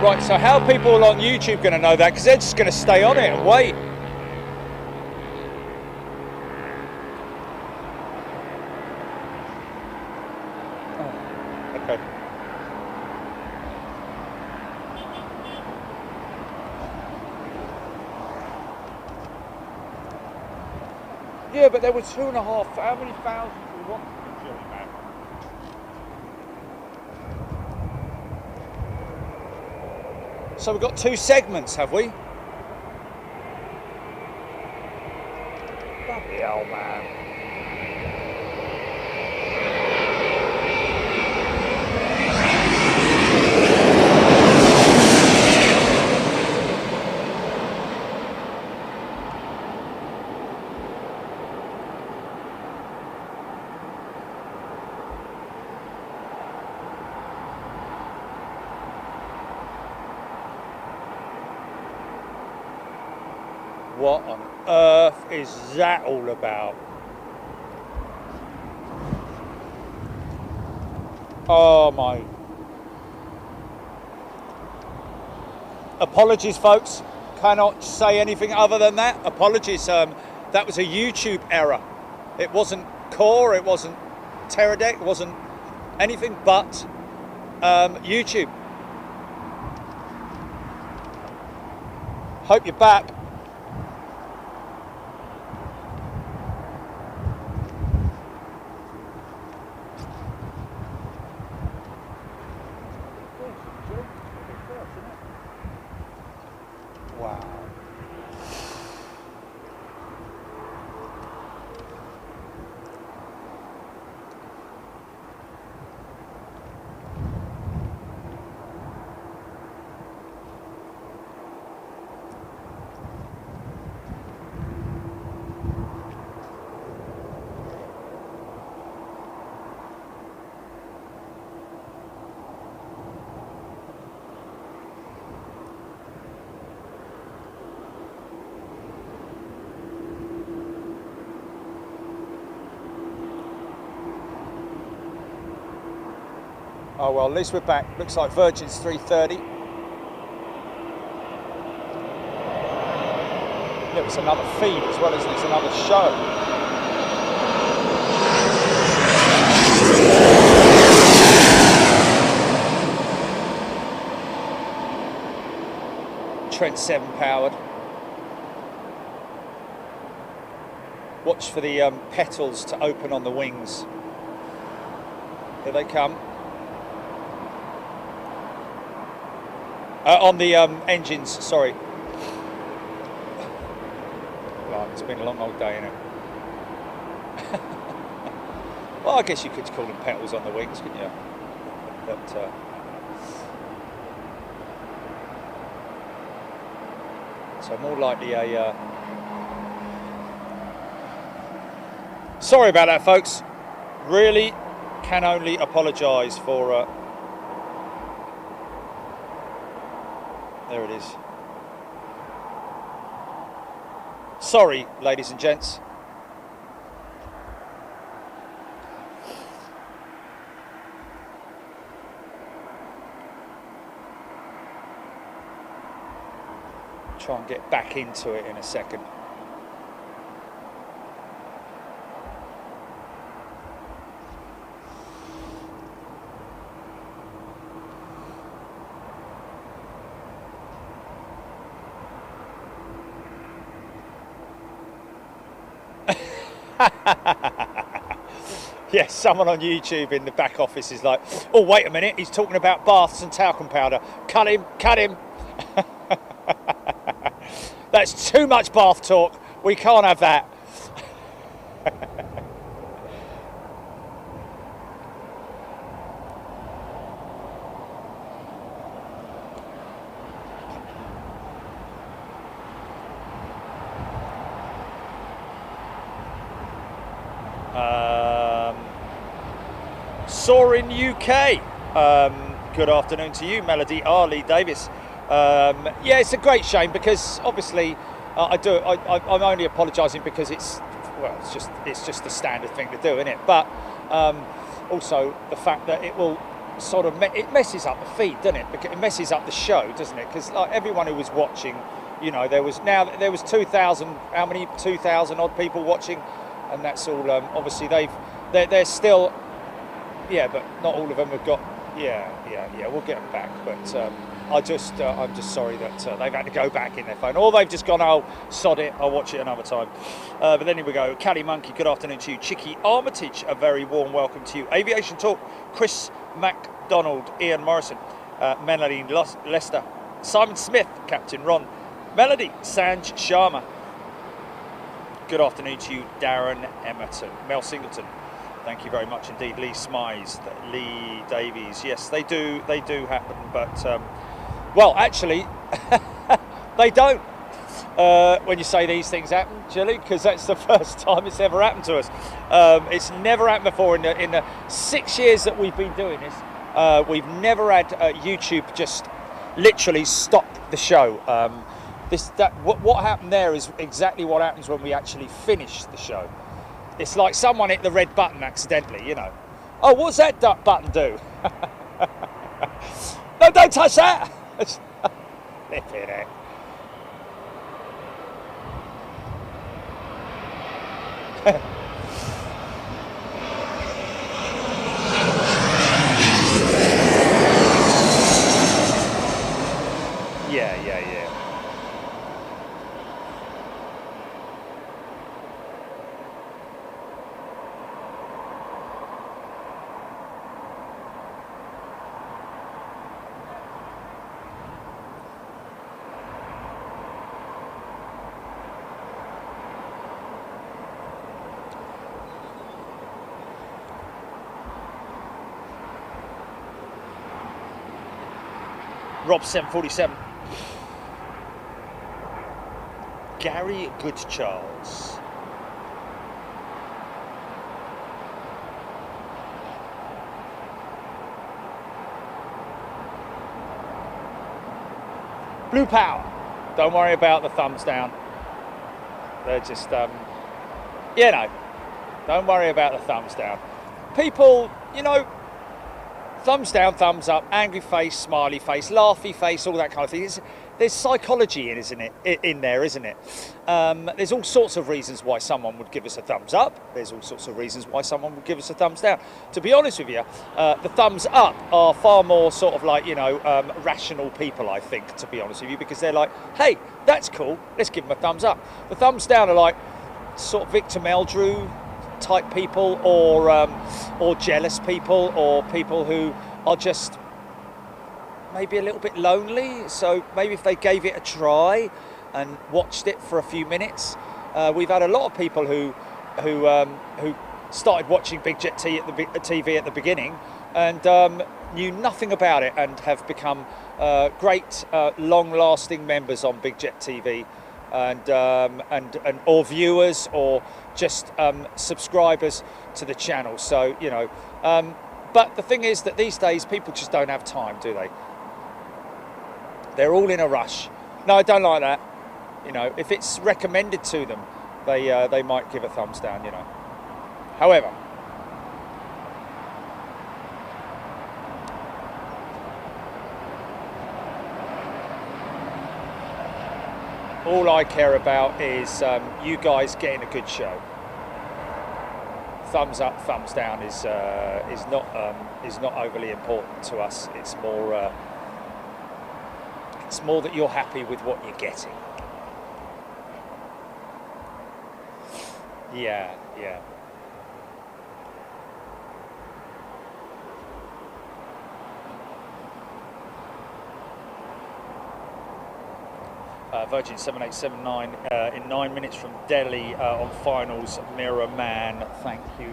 Right, so how are people on YouTube going to know that? Because they're just going to stay on it and wait. Oh, okay. Yeah, but there were 2.5. How many thousands do we want from the jury, man? So we've got 2 segments, have we? Bloody hell, man. What on earth is that all about? Oh my. Apologies, folks. Cannot say anything other than that. Apologies. That was a YouTube error. It wasn't Core, it wasn't Teradek, it wasn't anything but YouTube. Hope you're back. Wow. Oh well, at least we're back. Looks like Virgin's 3:30. Yeah, it's another feed as well, isn't it? It's another show. Trent 7 powered. Watch for the petals to open on the wings. Here they come. On the engines, sorry. Right, it's been a long old day, innit? Well, I guess you could call them petals on the wings, couldn't you? But so more likely a. Sorry about that, folks. Really can only apologise for. There it is. Sorry, ladies and gents. Try and get back into it in a second. Yes, someone on YouTube in the back office is like, oh, wait a minute, he's talking about baths and talcum powder. Cut him, cut him. That's too much bath talk. We can't have that. Soaring UK. Good afternoon to you, Melody R. Lee Davis. Yeah, it's a great shame because obviously I'm only apologising because it's just the standard thing to do, isn't it? But also the fact that it will sort of it messes up the feed, doesn't it? Because it messes up the show, doesn't it? Because like everyone who was watching, you know, there was 2,000, how many 2,000 odd people watching, and that's all. Obviously they're still, yeah, but not all of them have got. Yeah, we'll get them back, but I'm just sorry that they've had to go back in their phone, or they've just gone, oh, sod it, I'll watch it another time. But then here we go. Caddy Monkey, good afternoon to you. Chicky Armitage, a very warm welcome to you. Aviation Talk, Chris MacDonald, Ian Morrison, Melanie Lester, Simon Smith, Captain Ron, Melody, Sanj Sharma. Good afternoon to you, Darren Emerton, Mel Singleton. Thank you very much indeed. Lee Smize, Lee Davies. Yes, they do happen, but well, actually, they don't. When you say these things happen, Chili, because that's the first time it's ever happened to us. It's never happened before in the 6 years that we've been doing this. We've never had YouTube just literally stop the show. What happened there is exactly what happens when we actually finish the show. It's like someone hit the red button accidentally, you know. Oh, what's that button do? No, don't touch that! Flip it out. Yeah. Rob 747. Gary Goodcharles. Blue Power. Don't worry about the thumbs down. They're just, you know, don't worry about the thumbs down. People, you know, thumbs down, thumbs up, angry face, smiley face, laughy face, all that kind of thing. There's psychology in there, isn't it? There's all sorts of reasons why someone would give us a thumbs up. There's all sorts of reasons why someone would give us a thumbs down. To be honest with you, the thumbs up are far more sort of like, you know, rational people, I think, to be honest with you, because they're like, hey, that's cool, let's give them a thumbs up. The thumbs down are like sort of Victor Meldrew type people, or jealous people, or people who are just maybe a little bit lonely. So maybe if they gave it a try and watched it for a few minutes. We've had a lot of people who started watching Big Jet TV at the beginning and knew nothing about it, and have become great long-lasting members on Big Jet TV. And or viewers, or just subscribers to the channel. So, you know, but the thing is that these days people just don't have time, do they? They're all in a rush. No, I don't like that. You know, if it's recommended to them, they might give a thumbs down, you know. However, all I care about is you guys getting a good show. Thumbs up, thumbs down is not overly important to us. It's more that you're happy with what you're getting. Yeah. Virgin 7879 in 9 minutes from Delhi on finals, Mirror Man. Thank you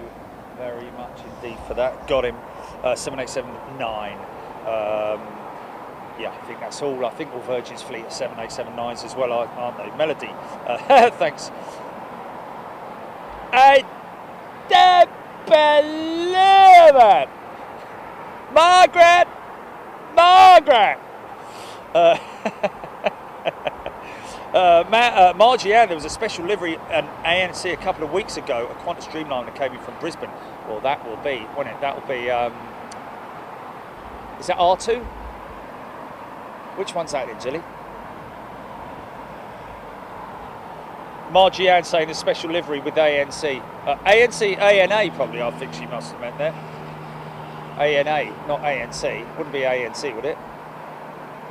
very much indeed for that. Got him. 7879. Yeah, I think that's all. I think all Virgin's fleet are 7879s as well, aren't they? Melody. Thanks. I don't believe it. Margaret. Margie Ann, there was a special livery at ANC a couple of weeks ago, a Qantas Dreamliner that came in from Brisbane. Well, that will be, won't it? That will be, Is that R2? Which one's that in, Jilly? Margie Ann saying a special livery with ANC. ANC, ANA probably, I think she must have meant there. ANA, not ANC. Wouldn't be ANC, would it?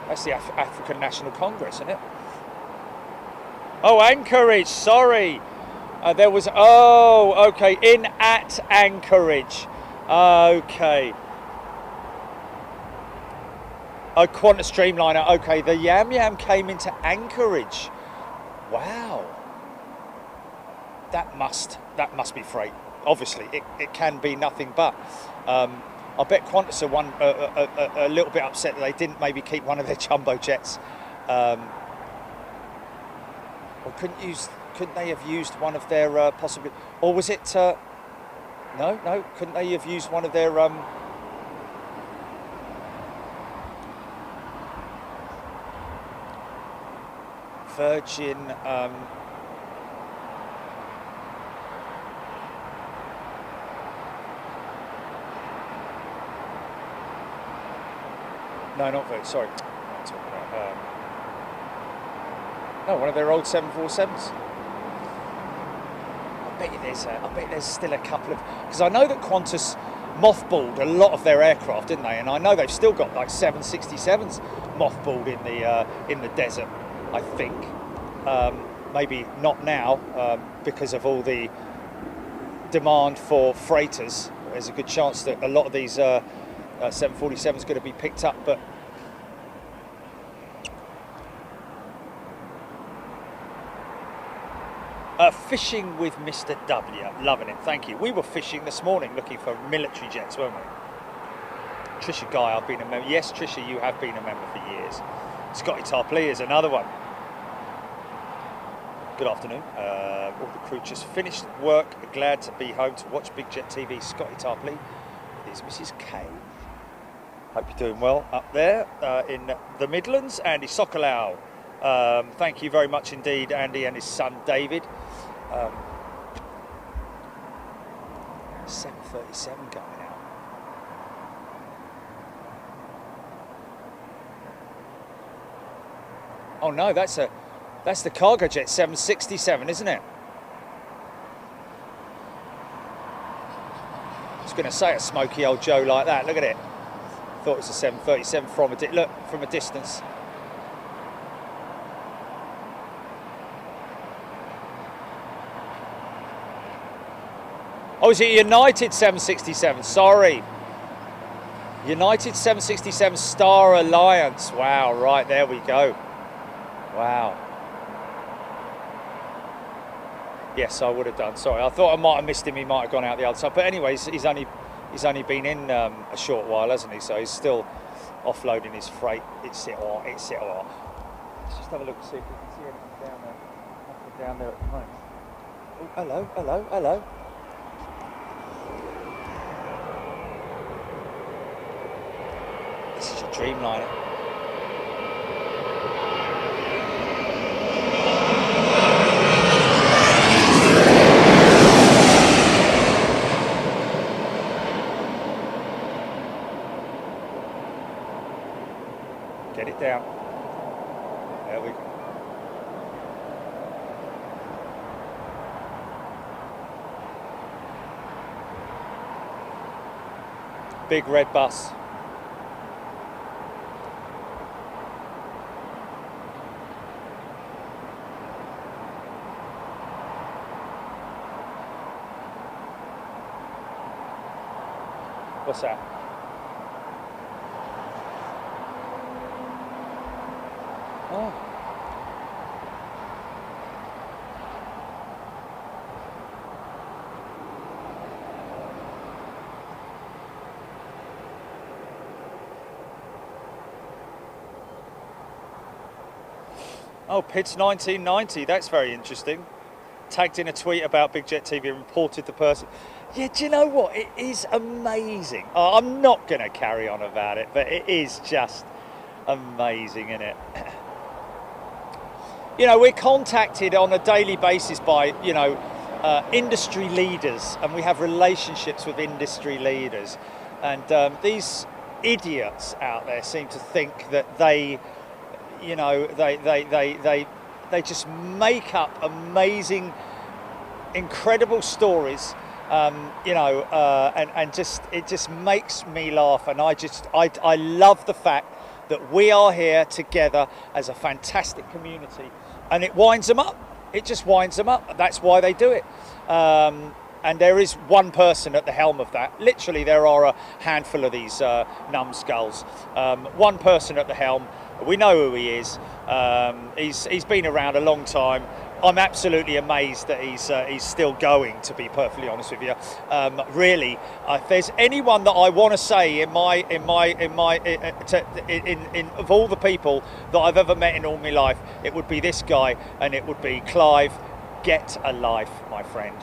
That's the African National Congress, isn't it? Oh, Anchorage, sorry. There was, oh, okay, in at Anchorage. Okay. Oh, Qantas Streamliner, okay, the Yam Yam came into Anchorage. Wow. That must be freight. Obviously, it can be nothing but. I bet Qantas are a little bit upset that they didn't maybe keep one of their jumbo jets. Or couldn't they have used one of their possibly? Or was it? No. Couldn't they have used one of their? Virgin. No, not Virgin. Sorry. No, one of their old 747s. I bet there's still a couple of, because I know that Qantas mothballed a lot of their aircraft, didn't they? And I know they've still got like 767s mothballed in the desert. I think maybe not now because of all the demand for freighters. There's a good chance that a lot of these 747s are going to be picked up, but. Fishing with Mr. W, loving it, thank you. We were fishing this morning looking for military jets, weren't we? Trisha Guy, I've been a member. Yes, Trisha, you have been a member for years. Scotty Tarpley is another one. Good afternoon. All the crew just finished work, glad to be home to watch Big Jet TV. Scotty Tarpley with his Mrs. K. Hope you're doing well up there in the Midlands. Andy Sokolau. Thank you very much indeed, Andy and his son David. 737 going out. Oh no, that's the cargo jet 767, isn't it? I was going to say a smoky old Joe like that. Look at it. Thought it was a 737 from a distance. Oh, is it United 767? Sorry. United 767 Star Alliance. Wow, right, there we go. Wow. Yes, I would have done. Sorry, I thought I might have missed him. He might have gone out the other side. But anyways, he's only been in a short while, hasn't he? So he's still offloading his freight. It's it all. Let's just have a look and see if we can see anything down there. Nothing down there at the moment. Oh, hello. This is your Dreamliner. Get it down. There we go. Big red bus. What's that? Oh. Oh, Pids 1990, that's very interesting. Tagged in a tweet about Big Jet TV and reported the person. Yeah, do you know what? It is amazing. Oh, I'm not going to carry on about it, but it is just amazing, isn't it? You know, we're contacted on a daily basis by, industry leaders, and we have relationships with industry leaders. And these idiots out there seem to think that they, you know, they just make up amazing, incredible stories, you know, and just it just makes me laugh. And I love the fact that we are here together as a fantastic community, and it winds them up. It just winds them up. That's why they do it. And there is one person at the helm of that. Literally, there are a handful of these numbskulls. One person at the helm. We know who he is. He's been around a long time. I'm absolutely amazed that he's still going. To be perfectly honest with you, really, if there's anyone that I want to say of all the people that I've ever met in all my life, it would be this guy, and it would be Clive. Get a life, my friend.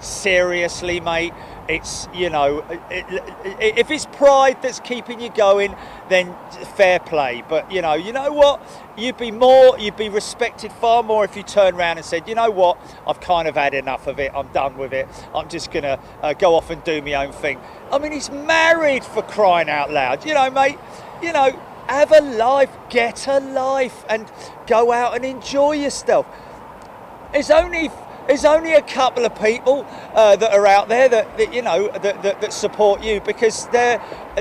Seriously, mate, it's, you know, if it's pride that's keeping you going, then fair play. But you know what, you'd be respected far more if you turn around and said, you know what, I've kind of had enough of it, I'm done with it, I'm just gonna go off and do my own thing. I mean, he's married, for crying out loud. You know, mate, you know, have a life, get a life, and go out and enjoy yourself. There's only a couple of people that are out there that you know that support you, because they're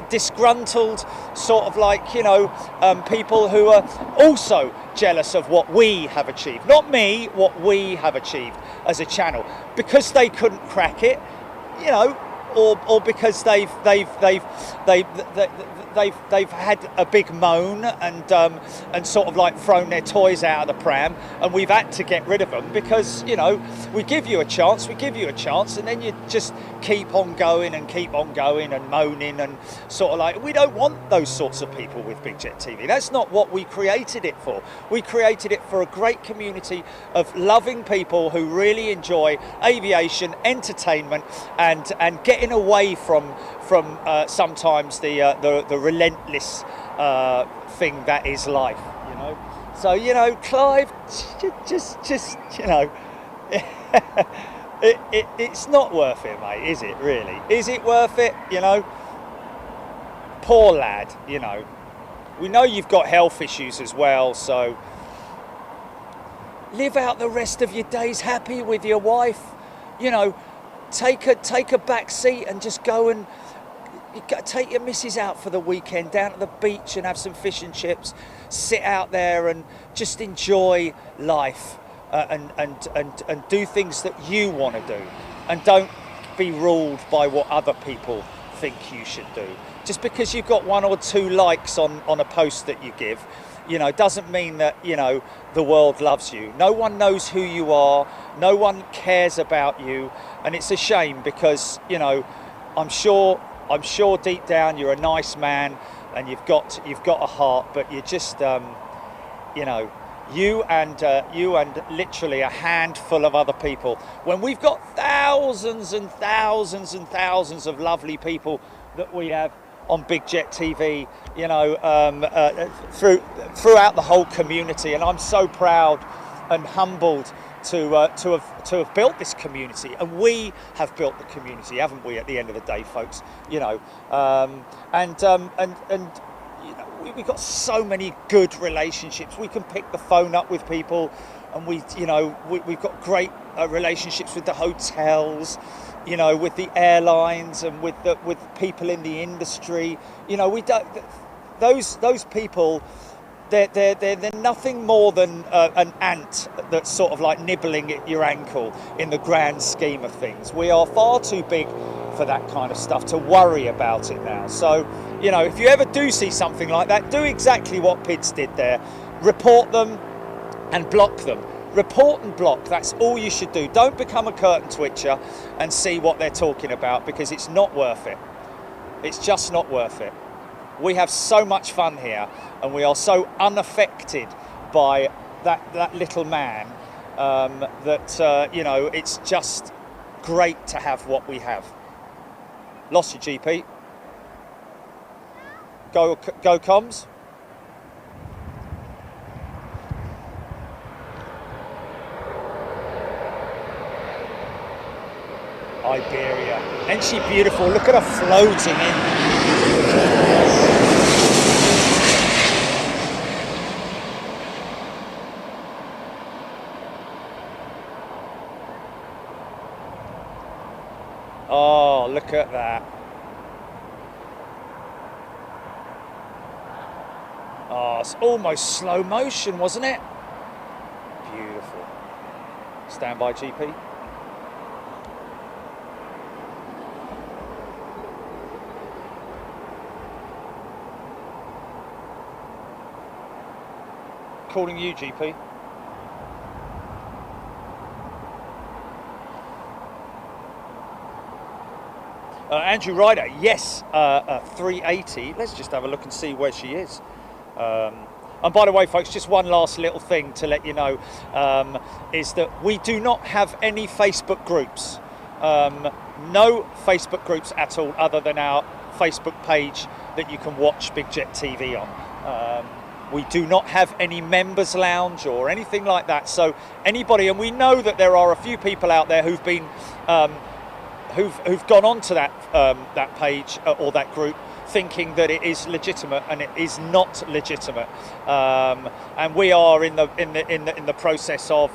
disgruntled, sort of like, you know, people who are also jealous of what we have achieved. Not me, what we have achieved as a channel, because they couldn't crack it, you know, or because they've had a big moan and sort of like thrown their toys out of the pram, and we've had to get rid of them because, you know, we give you a chance, and then you just keep on going and moaning, and sort of like, we don't want those sorts of people with Big Jet TV. That's not what we created it for. We created it for a great community of loving people who really enjoy aviation, entertainment, and getting away from sometimes the relentless thing that is life, you know. So, you know, Clive, just you know, it's not worth it, mate, is it really? Is it worth it, you know? Poor lad, you know. We know you've got health issues as well, so live out the rest of your days happy with your wife, you know. Take a back seat and just go and take your missus out for the weekend, down to the beach, and have some fish and chips, sit out there and just enjoy life, and do things that you want to do, and don't be ruled by what other people think you should do. Just because you've got 1 or 2 likes on a post that you give, you know, doesn't mean that, you know, the world loves you. No one knows who you are, no one cares about you, and it's a shame, because, you know, I'm sure deep down you're a nice man and you've got a heart, but you're just, you know, you and literally a handful of other people, when we've got thousands and thousands and thousands of lovely people that we have on Big Jet TV, you know, throughout the whole community. And I'm so proud and humbled to have built this community, and we have built the community, haven't we? At the end of the day, folks, you know, and you know, we've got so many good relationships. We can pick the phone up with people, and we've got great relationships with the hotels, you know, with the airlines, and with people in the industry. You know, we don't. Those people. They're nothing more than an ant that's sort of like nibbling at your ankle in the grand scheme of things. We are far too big for that kind of stuff to worry about it now. So, you know, if you ever do see something like that, do exactly what Pids did there. Report them and block them. Report and block, that's all you should do. Don't become a curtain twitcher and see what they're talking about, because it's not worth it. It's just not worth it. We have so much fun here, and we are so unaffected by that little man, that you know, it's just great to have what we have. Lost your GP. Go comms. Iberia. Ain't she beautiful? Look at her floating in. it's almost slow motion, wasn't it? Beautiful. Stand by, GP. Calling you, GP. Andrew Ryder, yes, 380. Let's just have a look and see where she is. And by the way, folks, just one last little thing to let you know is that we do not have any Facebook groups. No Facebook groups at all, other than our Facebook page that you can watch Big Jet TV on. We do not have any members lounge or anything like that. So anybody, and we know that there are a few people out there who've been who've gone onto that that page or that group thinking that it is legitimate, and it is not legitimate. And we are in the process of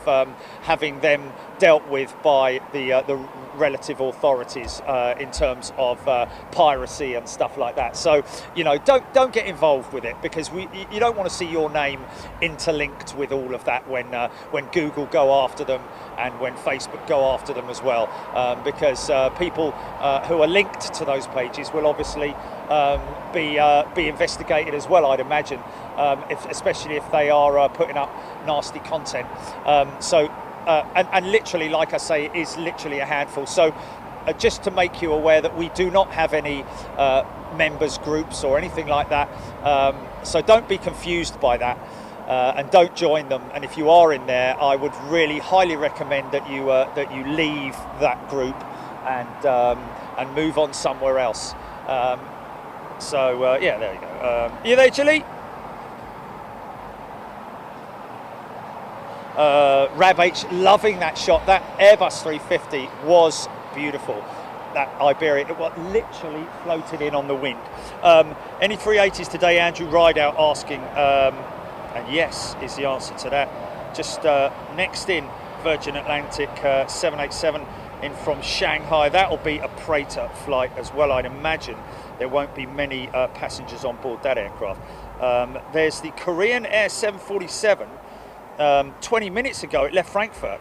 having them dealt with by the relative authorities in terms of piracy and stuff like that. So don't get involved with it, because you don't want to see your name interlinked with all of that when Google go after them and when Facebook go after them as well, because people who are linked to those pages will obviously be investigated as well, I'd imagine, especially if they are putting up nasty content. And literally, like I say, it is literally a handful. So just to make you aware that we do not have any members groups or anything like that. So don't be confused by that, and don't join them. And if you are in there, I would really highly recommend that you leave that group and move on somewhere else. Yeah, there you go. You there, Chili? Rab H, loving that shot. That Airbus 350 was beautiful. That Iberia, it was literally floated in on the wind. Any 380s today, Andrew Rideout asking, and yes is the answer to that. Just next in, Virgin Atlantic 787 in from Shanghai. That'll be a Praetor flight as well, I'd imagine. There won't be many passengers on board that aircraft. There's the Korean Air 747. 20 minutes ago it left Frankfurt,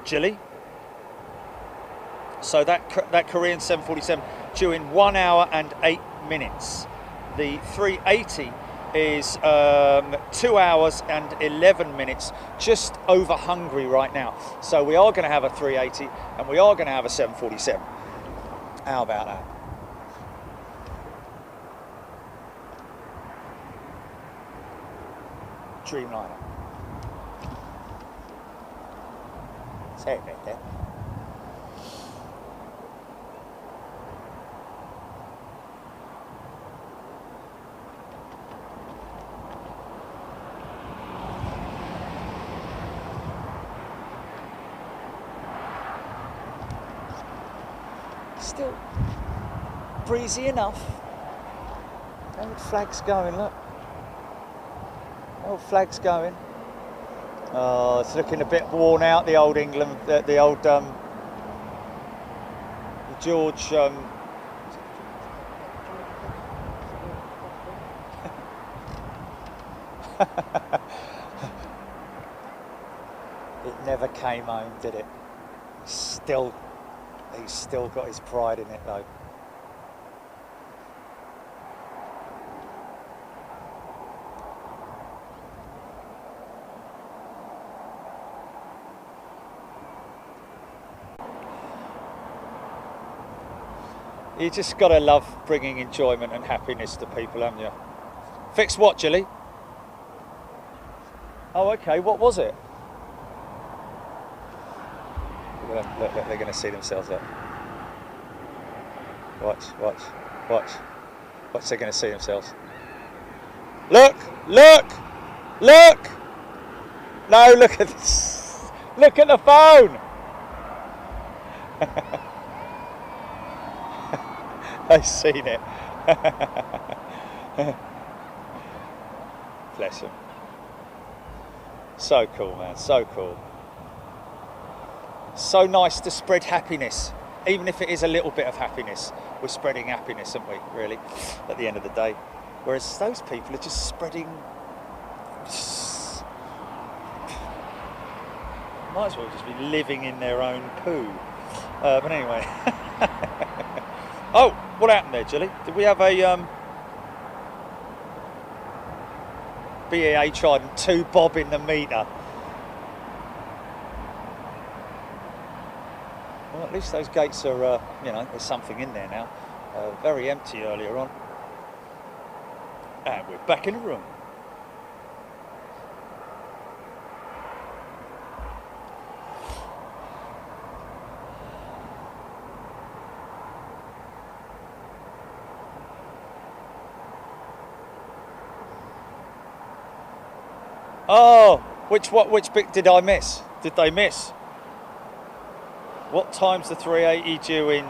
Gilly. So that Korean 747 due in 1 hour and 8 minutes. The 380 is 2 hours and 11 minutes, just over Hungary right now. So we are going to have a 380 and we are going to have a 747. How about that? Dreamliner. Say it right there. Still breezy enough. Old flag's going, look. Old flag's going. Oh, it's looking a bit worn out, the old England, the old George. It never came home, did it? He's still got his pride in it, though. You just got to love bringing enjoyment and happiness to people, haven't you? Fix what, Gilly? Oh, okay. What was it? Look, they're going to see themselves up. Watch. They're going to see themselves. Look! No, look at this. Look at the phone. I've seen it. Bless him. So cool, man. So cool. So nice to spread happiness, even if it is a little bit of happiness. We're spreading happiness, aren't we, really, at the end of the day? Whereas those people are just spreading Might as well just be living in their own poo. But anyway. Oh, what happened there, Jilly? Did we have a BAA Trident 2 bob in the meter? Well, at least those gates are, you know, there's something in there now. Very empty earlier on. And we're back in the room. Oh, which bit did I miss? Did they miss? What time's the 380 due in?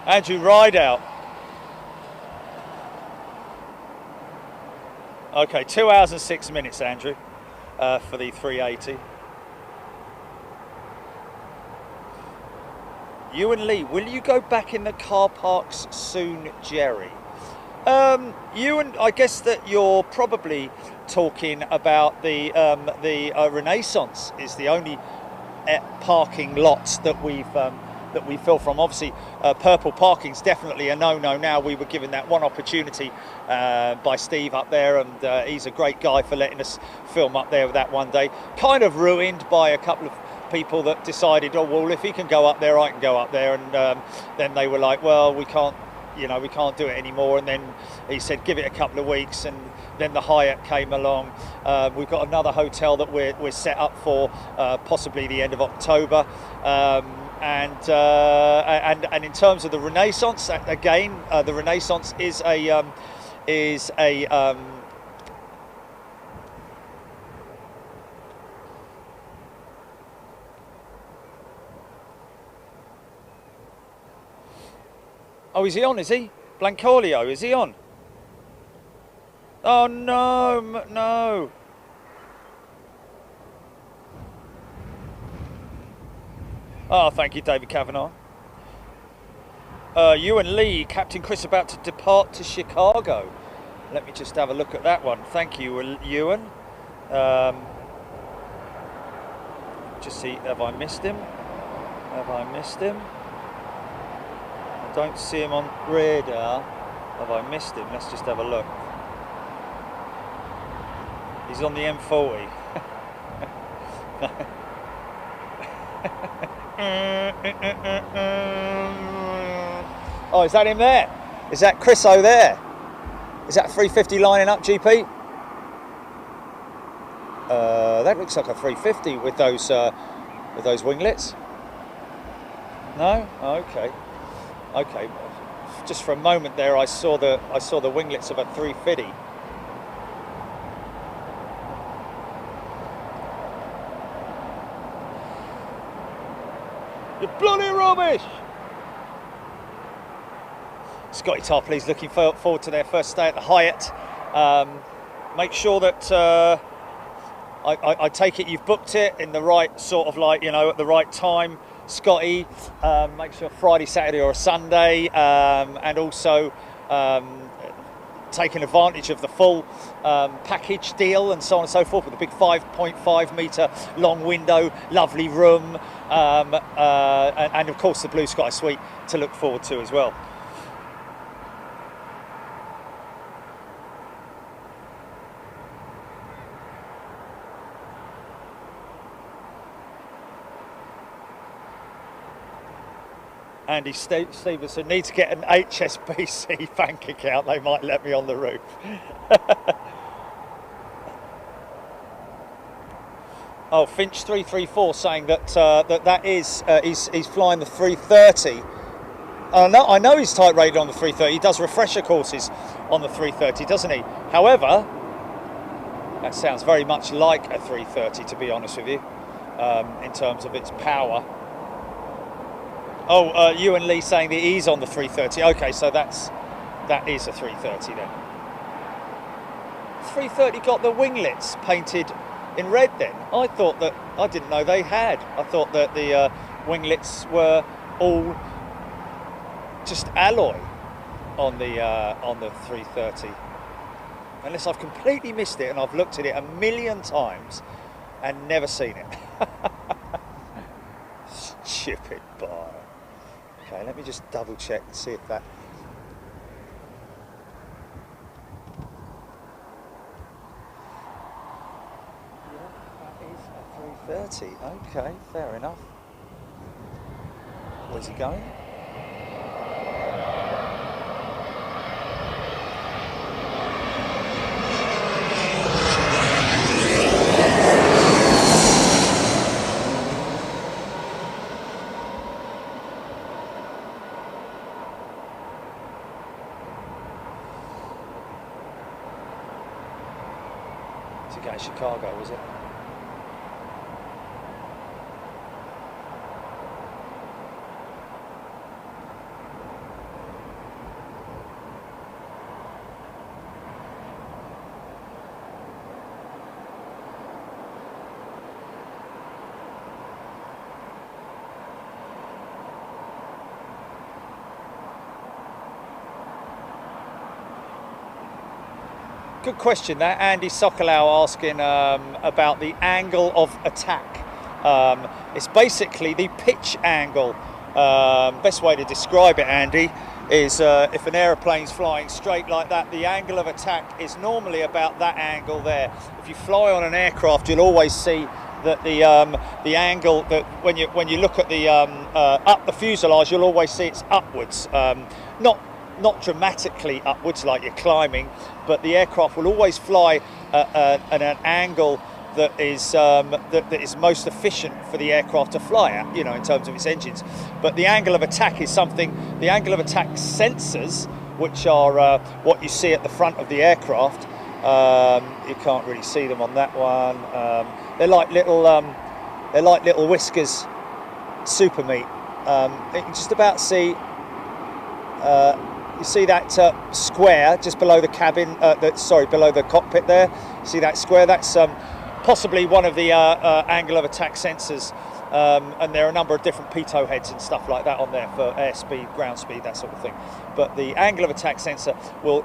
Andrew Rideout. Okay, 2 hours and 6 minutes, Andrew, for the 380. You and Lee, will you go back in the car parks soon, Jerry? You and I guess that you're probably talking about the Renaissance is the only parking lots that we fill from. Obviously, purple parking's definitely a no-no now. We were given that one opportunity by Steve up there, and he's a great guy for letting us film up there with that one day. Kind of ruined by a couple of people that decided, oh well, if he can go up there, I can go up there, and then they were like, well, we can't. You know, we can't do it anymore. And then he said, give it a couple of weeks. And then the Hyatt came along. We've got another hotel that we're set up for possibly the end of October. And in terms of the Renaissance, again, the Renaissance is a oh, is he on, is he? Blancolio, is he on? Oh, no, no. Oh, thank you, David Kavanagh. You and Lee, Captain Chris about to depart to Chicago. Let me just have a look at that one. Thank you, Ewan. Just see, have I missed him? Have I missed him? Don't see him on radar. Have I missed him? Let's just have a look. He's on the M40. Oh, is that him there? Is that Chris O there? Is that 350 lining up, GP? That looks like a 350 with those winglets. No? Okay. Okay, just for a moment there, I saw the winglets of a 350. You bloody rubbish! Scotty Tarpley's looking forward to their first stay at the Hyatt. Make sure that I take it you've booked it in the right sort of like, you know, at the right time. Scotty, make sure Friday, Saturday or a Sunday, and also taking advantage of the full package deal and so on and so forth with a big 5.5 metre long window, lovely room, and of course the Blue Sky Suite to look forward to as well. Andy Stevenson needs to get an HSBC bank account. They might let me on the roof. Oh, Finch 334 saying that that is he's flying the 330. I know he's type rated on the 330. He does refresher courses on the 330, doesn't he? However, that sounds very much like a 330, to be honest with you, in terms of its power. Oh, you and Lee saying that he's on the 330. Okay, so that is a 330 then. 330 got the winglets painted in red then. I didn't know they had. I thought that the winglets were all just alloy on the 330. unless I've completely missed it and I've looked at it a million times and never seen it. Stupid bar. Okay, let me just double check and see if that... Yeah, that is a 3:30. Okay, fair enough. Where's he going? To go to Chicago, was it? Good question, that. Andy Sokolau asking about the angle of attack. It's basically the pitch angle. Best way to describe it, Andy, is if an aeroplane's flying straight like that, the angle of attack is normally about that angle there. If you fly on an aircraft, you'll always see that the angle that when you look at the up the fuselage, you'll always see it's upwards, not dramatically upwards like you're climbing, but the aircraft will always fly at an angle that is most efficient for the aircraft to fly at, you know, in terms of its engines. But the angle of attack is something, the angle of attack sensors, which are what you see at the front of the aircraft. You can't really see them on that one. They're like little whiskers, super meat. You can just about see. You see that square just below the cabin, below the cockpit there. See that square? That's possibly one of the angle of attack sensors, and there are a number of different pitot heads and stuff like that on there for airspeed, ground speed, that sort of thing. But the angle of attack sensor will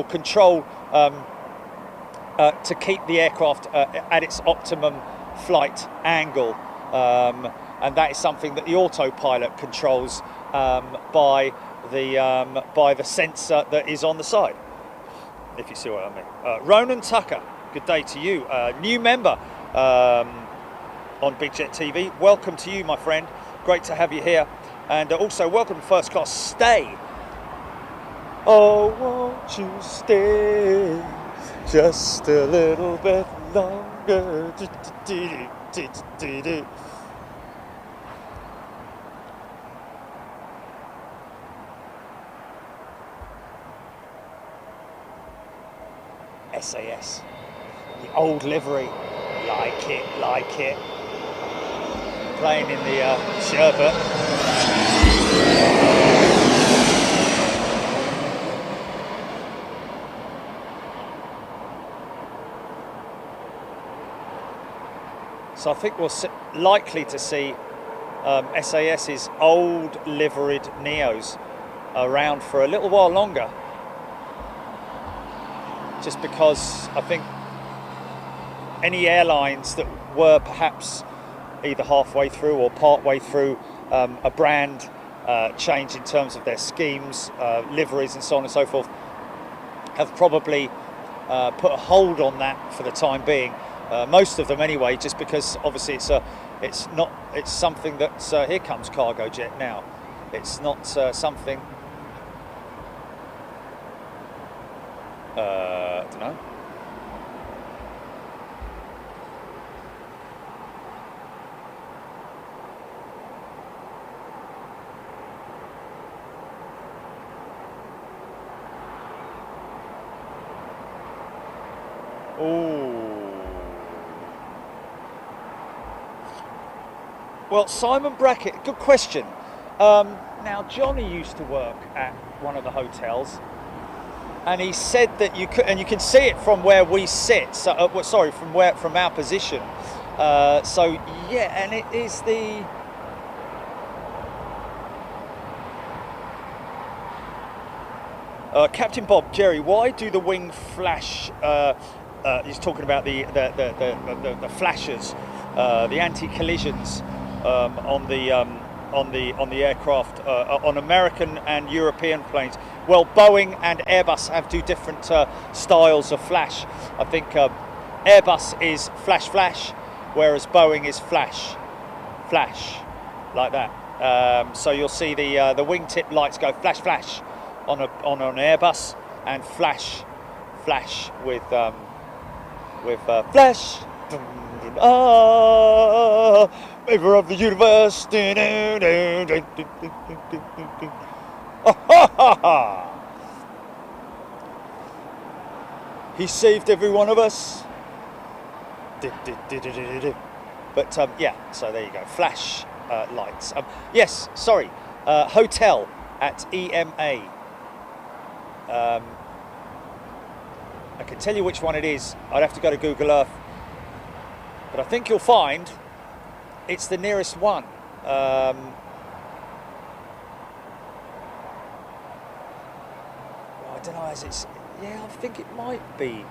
control to keep the aircraft at its optimum flight angle, and that is something that the autopilot controls by the sensor that is on the side, if you see what I mean. Ronan Tucker, good day to you. New member on Big Jet TV. Welcome to you, my friend. Great to have you here. And also welcome to First Class Stay. Oh, won't you stay just a little bit longer? SAS, the old livery, like it, playing in the sherbet. So I think we're likely to see SAS's old liveried Neos around for a little while longer. Just because I think any airlines that were perhaps either halfway through or part way through a brand change in terms of their schemes, liveries and so on and so forth, have probably put a hold on that for the time being. Most of them anyway, just because obviously it's something that's here comes cargo jet now. It's not something. I don't know. Ooh. Well, Simon Brackett, good question. Now, Johnny used to work at one of the hotels. And he said that you could, and you can see it from where we sit. So, from our position. So yeah, and it is the. Captain Bob, Jerry, why do the wing flash? He's talking about the flashers, the anti-collisions on the aircraft on American and European planes. Well, Boeing and Airbus do different styles of flash. I think Airbus is flash flash, whereas Boeing is flash flash, like that. So you'll see the wingtip lights go flash flash on an Airbus, and flash flash with flash. Ah, Maker of the universe. He saved every one of us. But yeah, so there you go. Flash lights. Yes, sorry. Hotel at EMA. I can tell you which one it is. I'd have to go to Google Earth. But I think you'll find it's the nearest one. I don't know, as it's... Yeah, I think it might be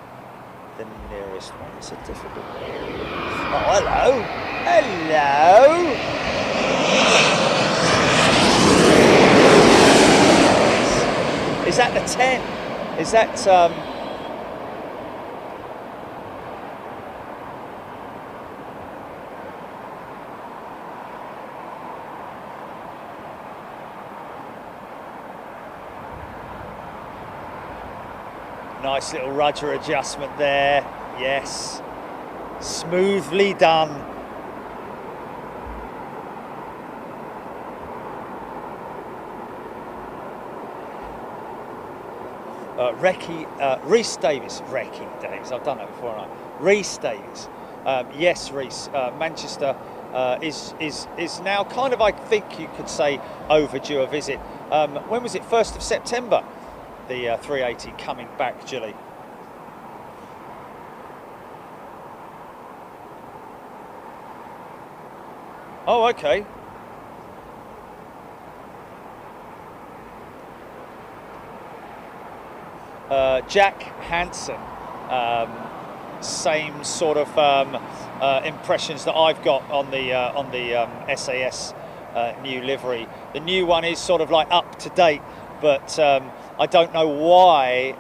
the nearest one. It's a difficult one. Oh, hello. Hello. Is that the 10? Is that... Nice little rudder adjustment there. Yes. Smoothly done. Rhys Davis. I've done that before, haven't I? Rhys Davis. Yes, Rhys. Manchester is now kind of, I think you could say, overdue a visit. When was it? 1st of September. The 380 coming back, Gilly. Oh, okay. Jack Hansen, same sort of impressions that I've got on the SAS new livery. The new one is sort of like up to date, but I don't know why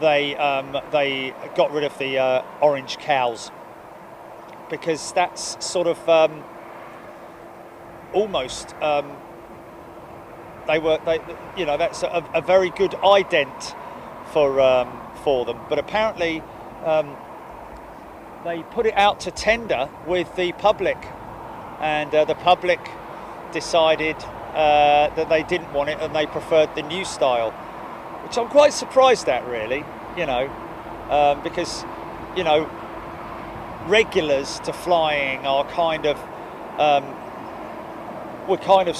they got rid of the orange cows, because that's sort of almost that's a very good ident for them. But apparently they put it out to tender with the public, and the public decided that they didn't want it and they preferred the new style, which I'm quite surprised at, really, because, regulars to flying are kind of, we're kind of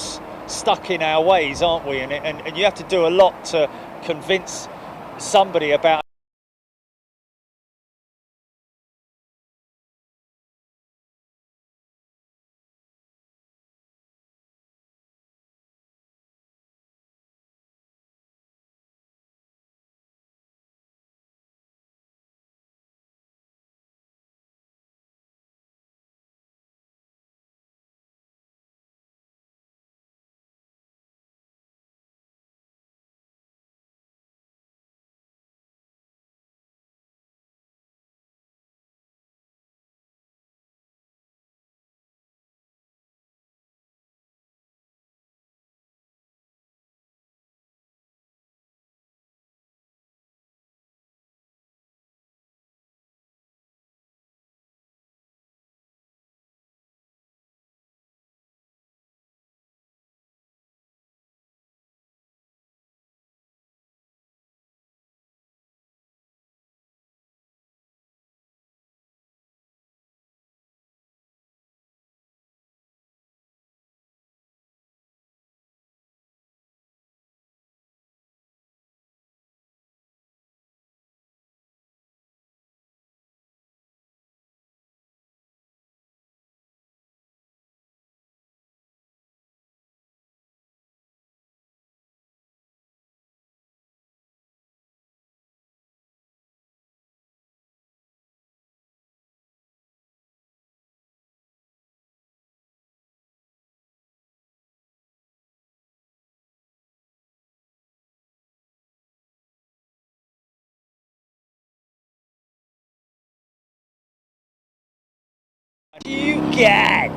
stuck in our ways, aren't we? And you have to do a lot to convince somebody about get.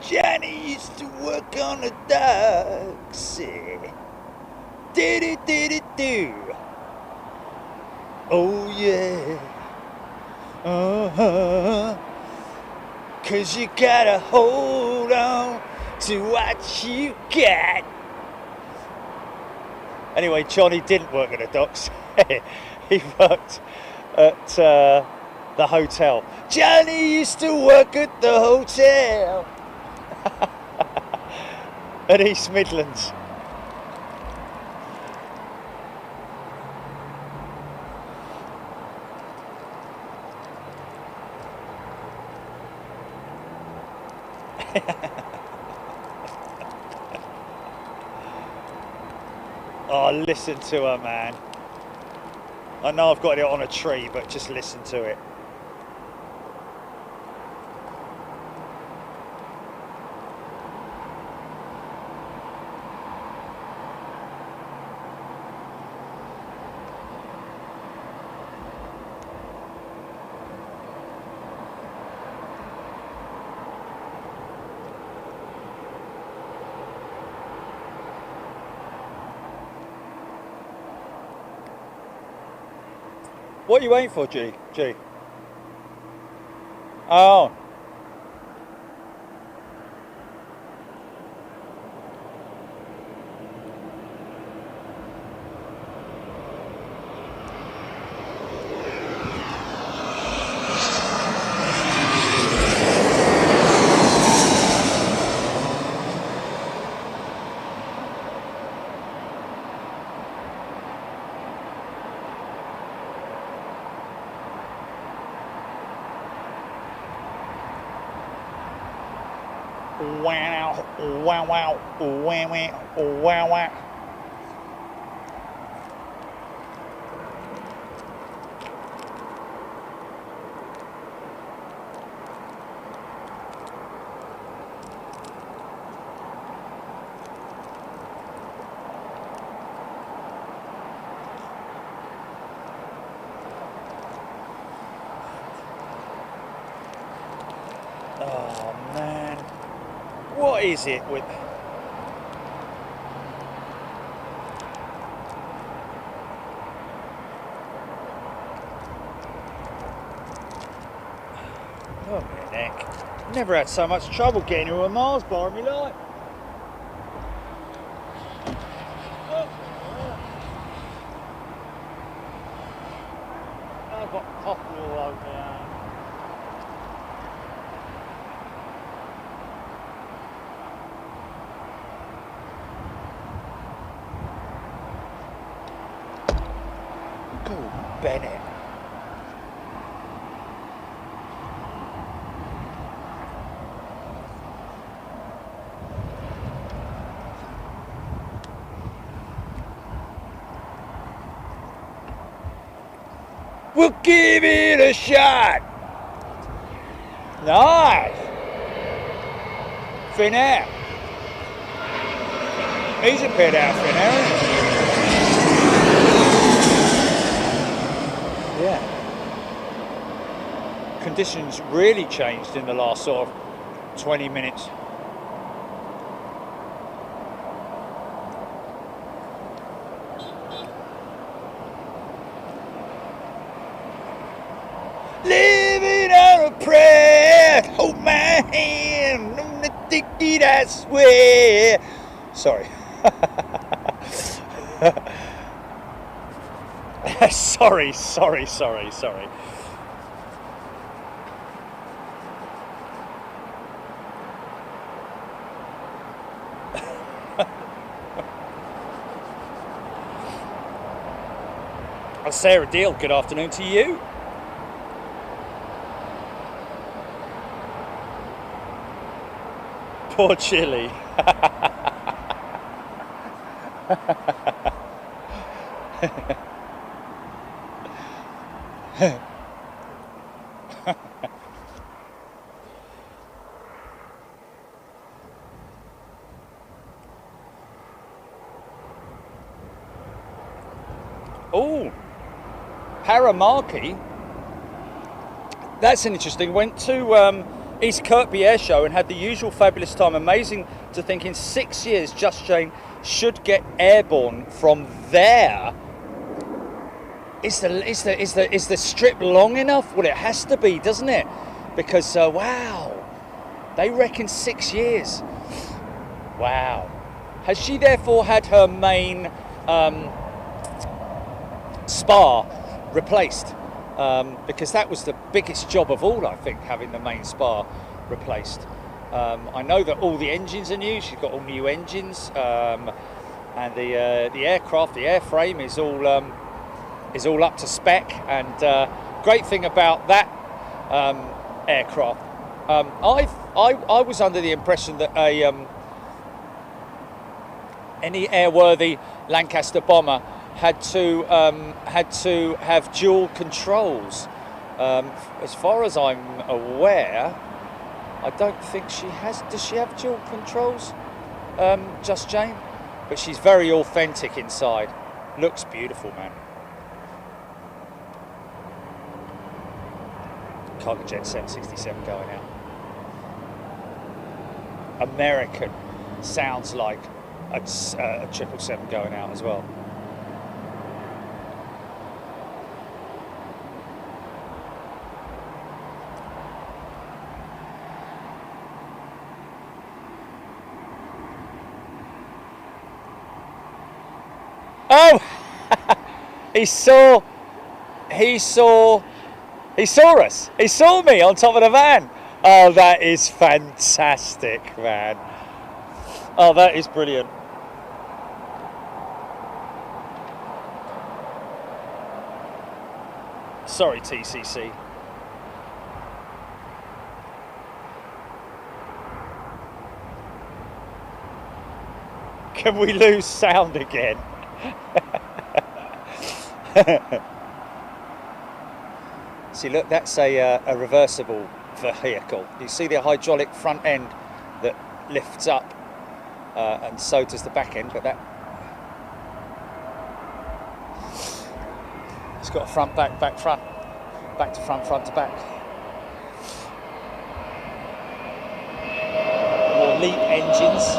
Johnny used to work on the docks. Do. Oh yeah. Uh-huh. 'Cause you gotta hold on to what you got. Anyway, Johnny didn't work at the docks. He worked at the hotel. Johnny used to work at the hotel at East Midlands. Oh, listen to her, man. I know I've got it on a tree, but just listen to it. What are you waiting for, G? Oh. Wow, wow, wow, wow, wow, wow. Oh man, what is it with? Oh my neck. Never had so much trouble getting to a Mars bar in my life. I've got coffee all over me. Go, Bennett. We'll give it a shot. Nice. Finnair. He's a bit out, Finnair, isn't he? Yeah. Conditions really changed in the last sort of 20 minutes. Living on a prayer, hold my hand, I'm gonna take it, I swear. Sorry. sorry. Sarah Deal, good afternoon to you. Poor Chili. Oh, Paramarki. That's interesting. Went to East Kirkby Air Show and had the usual fabulous time. Amazing to think in 6 years Just Jane should get airborne from there. Is the strip long enough? Well, it has to be, doesn't it? Because wow, they reckon 6 years. Wow. Has she therefore had her main spa replaced? Because that was the biggest job of all, I think, having the main spa replaced. I know that all the engines are new. She's got all new engines, and the aircraft, the airframe is all up to spec. And great thing about that aircraft, I was under the impression that any airworthy Lancaster bomber had to have dual controls. As far as I'm aware, I don't think she has. Does she have dual controls, Just Jane? But she's very authentic inside. Looks beautiful, man. Cargo Jet 767 going out. American sounds like a 777 going out as well. Oh, he saw us. He saw me on top of the van. Oh, that is fantastic, man. Oh, that is brilliant. Sorry, TCC. Can we lose sound again? See, look, that's a reversible vehicle. You see the hydraulic front end that lifts up, and so does the back end, but it's got a front, back, front, back to front, front to back. More LEAP engines.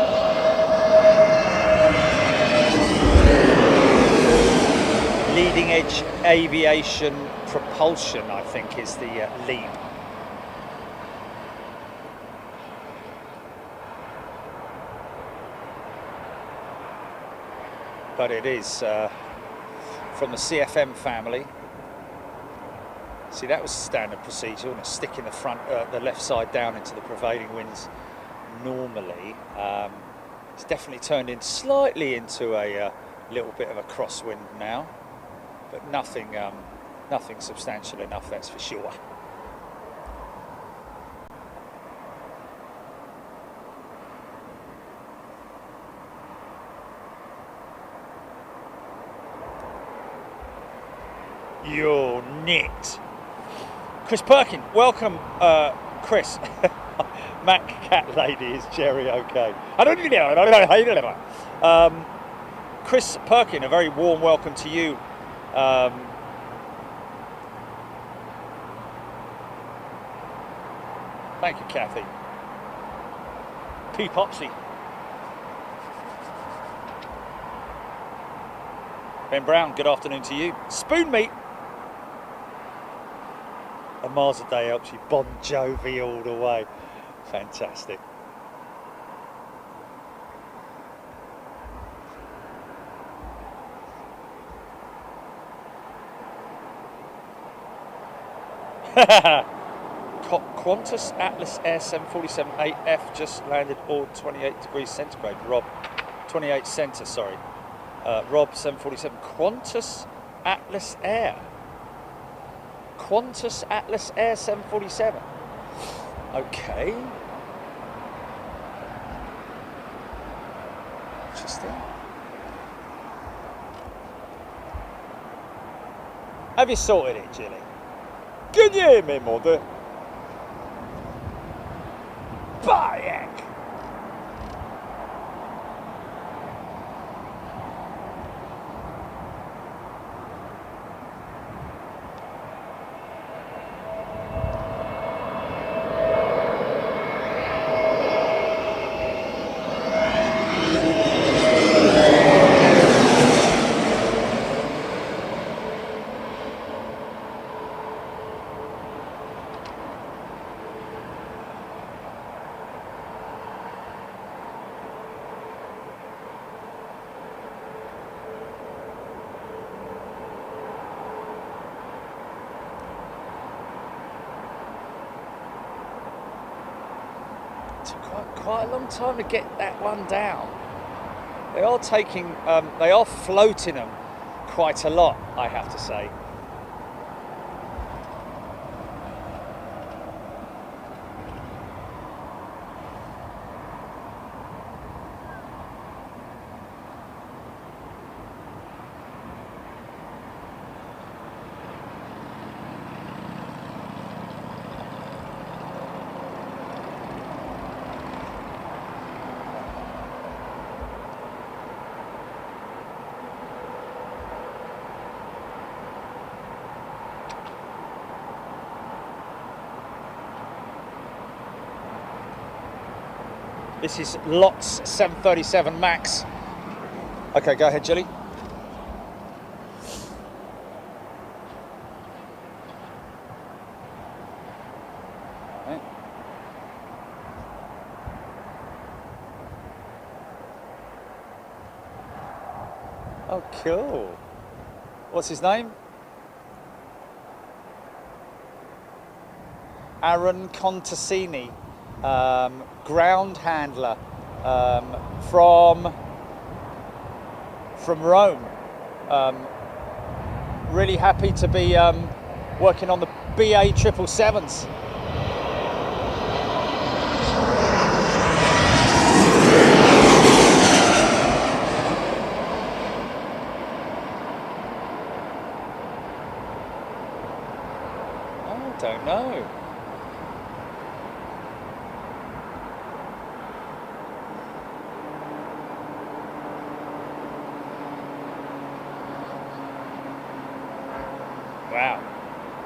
Leading edge aviation propulsion, I think, is the LEAP. But it is from the CFM family. See, that was standard procedure, and sticking the front, the left side down into the prevailing winds normally. It's definitely turned slightly into a little bit of a crosswind now, but nothing substantial enough, that's for sure. You're nicked. Chris Perkin, welcome, Chris. Mac Cat Lady, is Jerry okay? Chris Perkin, a very warm welcome to you. Thank you, Kathy. P. Popsy. Ben Brown, good afternoon to you. Spoon meat. A Mars a day helps you. Bon Jovi all the way. Fantastic. Qantas Atlas Air 747-8F just landed all 28 degrees centigrade. Rob, 28 center, sorry. Rob 747. Qantas Atlas Air. Qantas Atlas Air 747. Okay. Interesting. Have you sorted it, Jilly? Can you hear me, mother? Bayek! took quite a long time to get that one down. They are taking, they are floating them quite a lot, I have to say. This is Lots 737 Max. Okay, go ahead, Jilly. Okay. Oh, cool. What's his name? Aaron Contassini. Ground handler from Rome. Really happy to be working on the BA 777s. I don't know. Wow,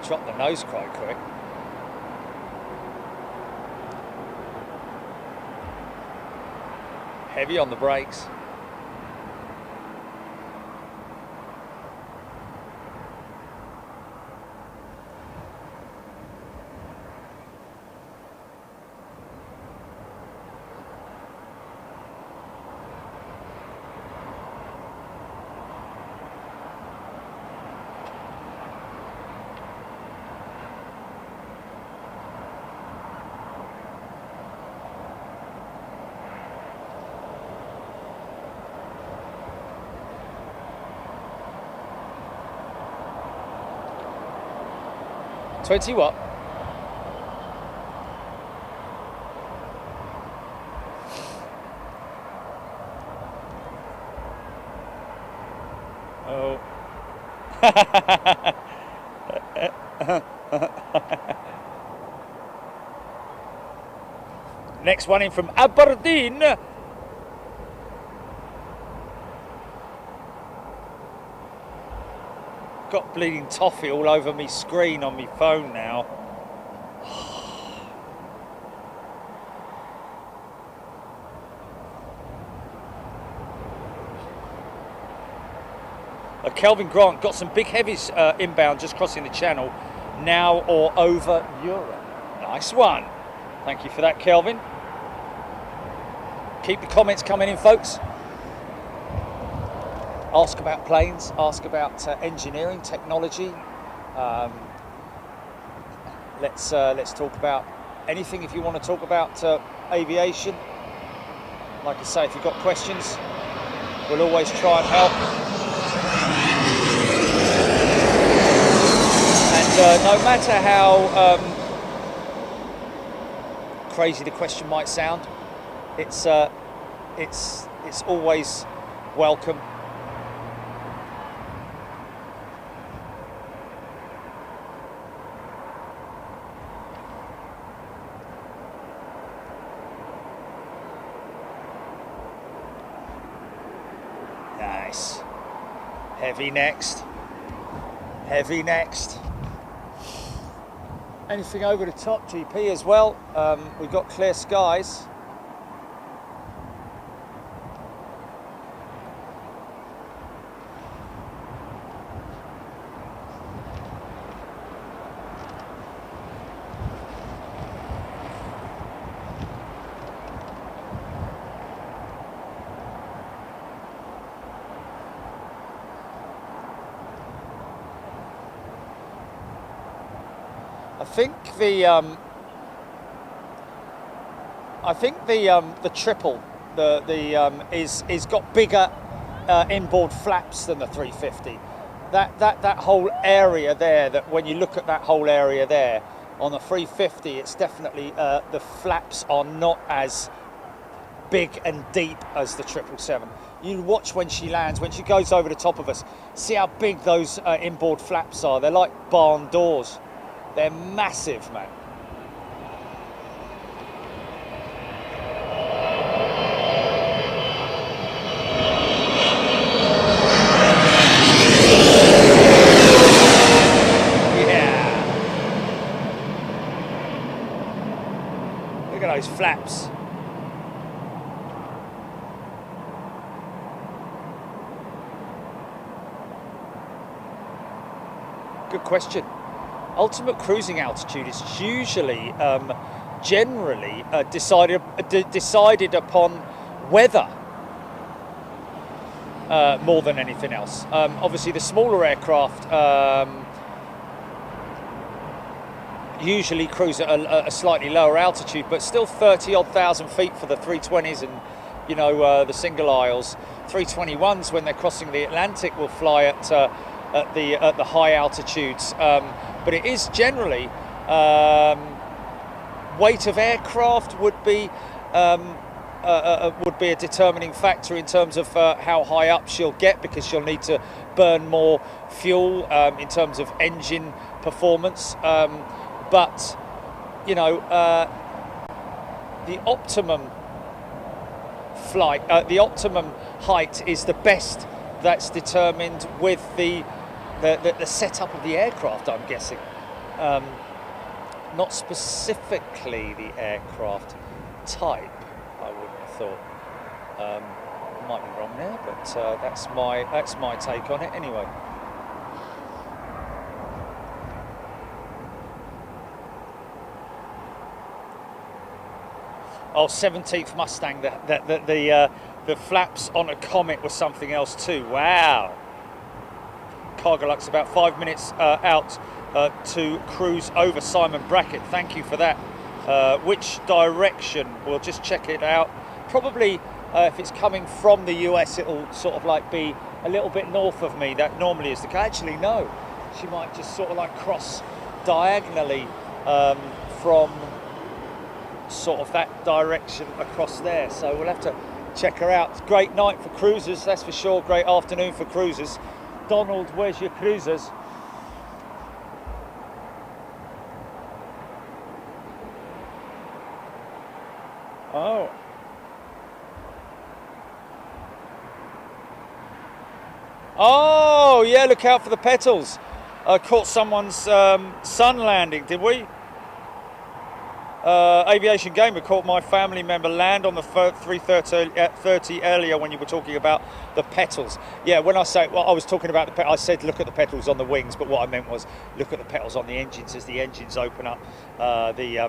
dropped the nose quite quick. Heavy on the brakes. $20 what? Oh. Next one in from Aberdeen. Got bleeding toffee all over me screen on my phone now. Kelvin Grant got some big heavies inbound just crossing the channel. Now or over Europe. Nice one. Thank you for that, Kelvin. Keep the comments coming in, folks. Ask about planes, ask about engineering, technology. Let's talk about anything if you want to talk about aviation. Like I say, if you've got questions, we'll always try and help. And no matter how crazy the question might sound, it's always welcome. Nice. Heavy next. Heavy next. Anything over the top, GP, as well. We've got clear skies. I think I think the triple is got bigger inboard flaps than the 350. That whole area there, that when you look at that whole area there on the 350, it's definitely the flaps are not as big and deep as the 777. You watch when she lands, when she goes over the top of us, see how big those inboard flaps are. They're like barn doors. They're massive, man. Look at those flaps. Good question. Ultimate cruising altitude is usually, generally decided upon weather more than anything else. Obviously, the smaller aircraft usually cruise at a slightly lower altitude, but still 30-odd thousand feet for the 320s and, you know, the single aisles. 321s, when they're crossing the Atlantic, will fly at the high altitudes. But it is generally weight of aircraft would be a determining factor in terms of how high up she'll get, because she'll need to burn more fuel in terms of engine performance. But, you know, the optimum flight, the optimum height is the best that's determined with the setup of the aircraft, I'm guessing. Not specifically the aircraft type, I wouldn't have thought. Might be wrong there, but that's my take on it anyway. Oh, 17th Mustang, the flaps on a Comet was something else too. Wow. Cargolux about 5 minutes out to cruise over Simon Brackett. Thank you for that. Which direction? We'll just check it out. Probably if it's coming from the US, it'll sort of like be a little bit north of me. That normally is the case. Actually, no. She might just sort of like cross diagonally from sort of that direction across there. So we'll have to check her out. It's a great night for cruisers, that's for sure. Great afternoon for cruisers. Donald, where's your cruisers? Oh. Oh, yeah, look out for the petals. Caught someone's sun landing, did we? Aviation Gamer caught my family member land on the 330 earlier when you were talking about the petals. Yeah, when I say, well, I was talking about the I said look at the petals on the wings, but what I meant was look at the petals on the engines as the engines open up. The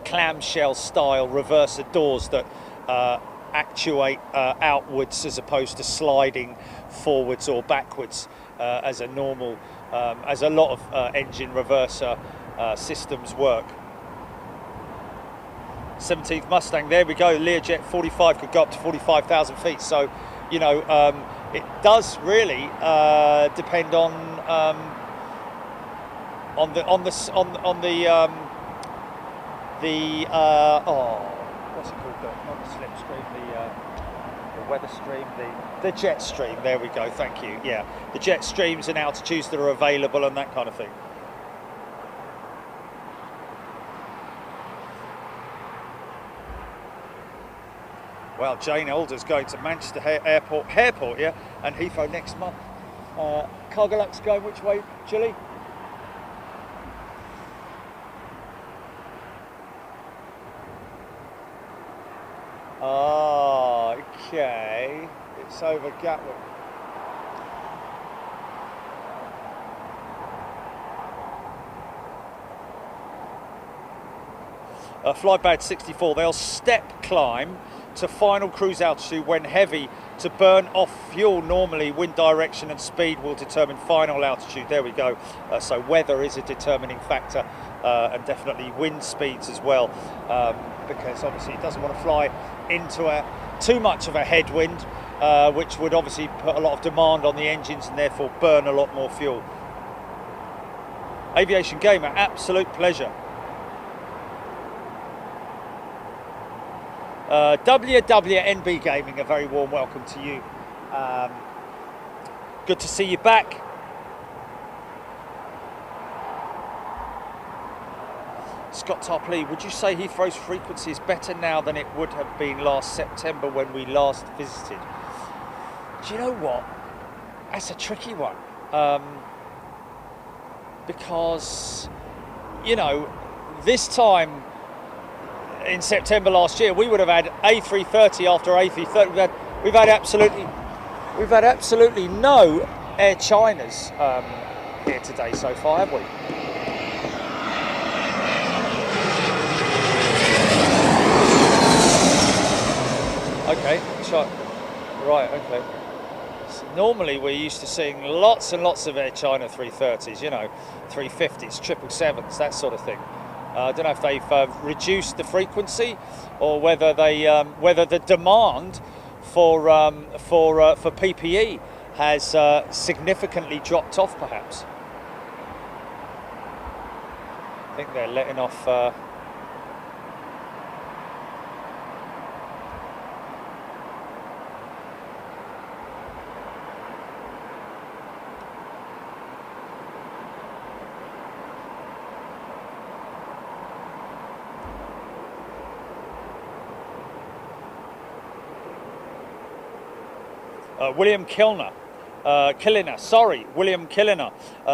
clamshell style reverser doors that actuate outwards as opposed to sliding forwards or backwards as a normal. As a lot of engine reverser systems work. 17th Mustang, there we go. Learjet 45 could go up to 45,000 feet. So, you know, it does really depend on the what's it called? Not the slipstream, the weather stream, the jet stream. There we go, thank you. Yeah, the jet streams and altitudes that are available and that kind of thing. Well, Jane Elder's going to Manchester Airport, yeah, and Heathrow next month. Cargolux going which way, Julie? Ah, okay. It's over Gatwick. Flybad 64, they'll step climb to final cruise altitude when heavy to burn off fuel. Normally wind direction and speed will determine final altitude. There we go. So weather is a determining factor, and definitely wind speeds as well, because obviously it doesn't want to fly into too much of a headwind, which would obviously put a lot of demand on the engines and therefore burn a lot more fuel. Aviation Gamer, absolute pleasure. WWNB Gaming, a very warm welcome to you. Good to see you back. Scott Tarpley, would you say Heathrow's frequency is better now than it would have been last September when we last visited? Do you know what? That's a tricky one. Because, you know, this time in September last year, we would have had A330 after A330. We've had absolutely no Air Chinas here today so far, have we? Okay, right, okay. So normally we're used to seeing lots and lots of Air China 330s, you know, 350s, 777s, that sort of thing. I don't know if they've reduced the frequency or whether whether the demand for PPE has significantly dropped off, perhaps. I think they're letting off. William Kilner, William Killiner,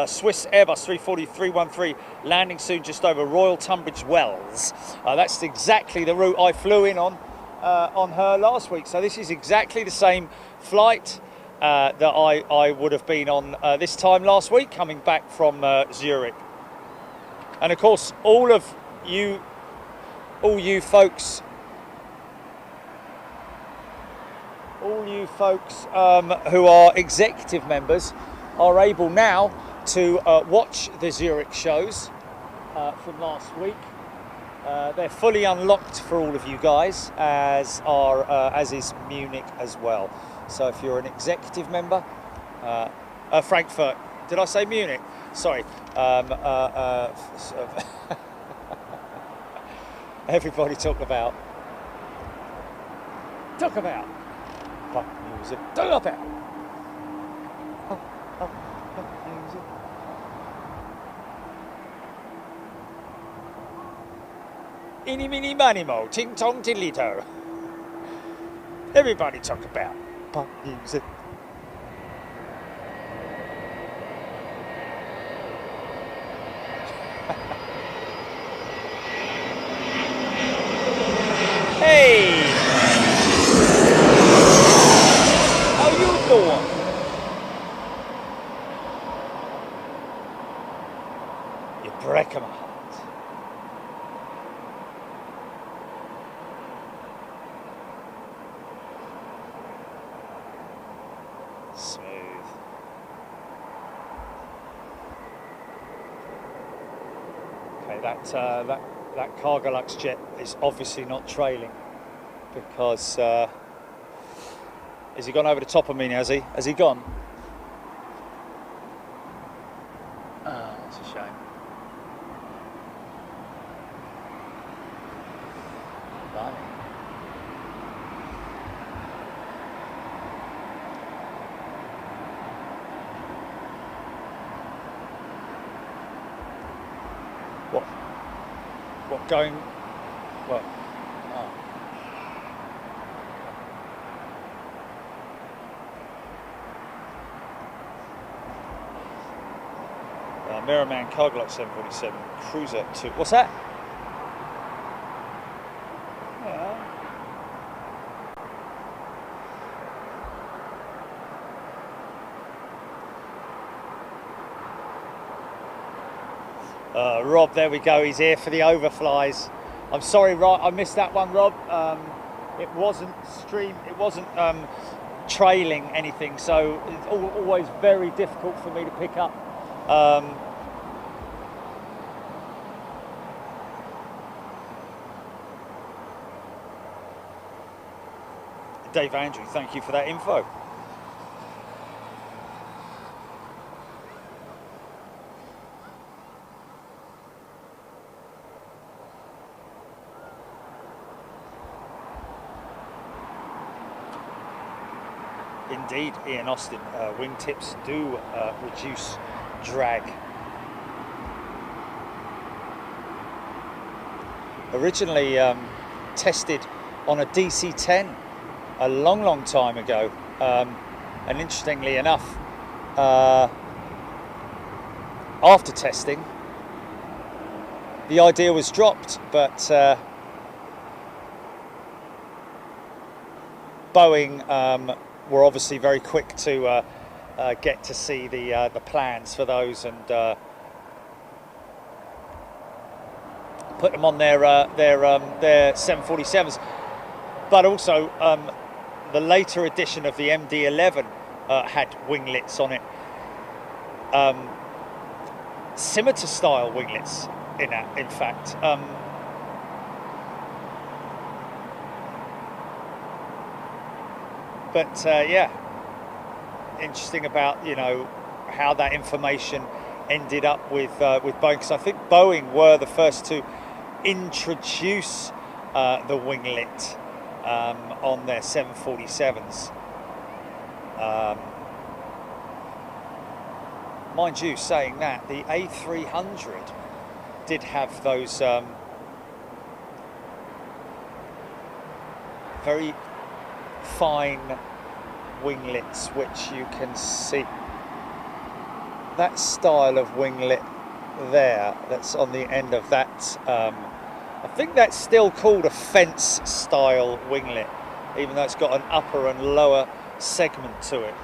Swiss Airbus 340-313, landing soon just over Royal Tunbridge Wells. That's exactly the route I flew in on her last week. So this is exactly the same flight that I would have been on this time last week, coming back from Zurich. And of course, all you folks who are executive members are able now to watch the Zurich shows from last week. They're fully unlocked for all of you guys, as is Munich as well. So if you're an executive member, Frankfurt, did I say Munich? Sorry. Everybody talk about pop music. Talk about pop music. Eeny, meeny, miny, mo, ting, tong, tiddly-to. Everybody talk about pop music. Hey! How you doing? You break my heart. Smooth. Okay, that Cargolux jet is obviously not trailing, because has he gone over the top of me now? Has he gone? Oh, that's a shame. Blimey. What going? What? Oh. Mirrorman Cargolux 747 Cruiser 2. What's that? Yeah. Rob, there we go. He's here for the overflies. I'm sorry, Rob, I missed that one, Rob. It wasn't it wasn't trailing anything, so it's always very difficult for me to pick up. Dave Andrew, thank you for that info. Indeed, Ian Austin, wingtips do reduce drag. Originally tested on a DC-10 a long time ago, and interestingly enough, after testing, the idea was dropped, but Boeing were obviously very quick to get to see the plans for those and put them on their 747s. But also the later edition of the MD-11 had winglets on it, scimitar style winglets in fact. But yeah, interesting about, you know, how that information ended up with Boeing, because I think Boeing were the first to introduce the winglet on their 747s. Mind you, saying that, the A300 did have those very fine winglets, which you can see. That style of winglet there, that's on the end of that, I think that's still called a fence style winglet, even though it's got an upper and lower segment to it.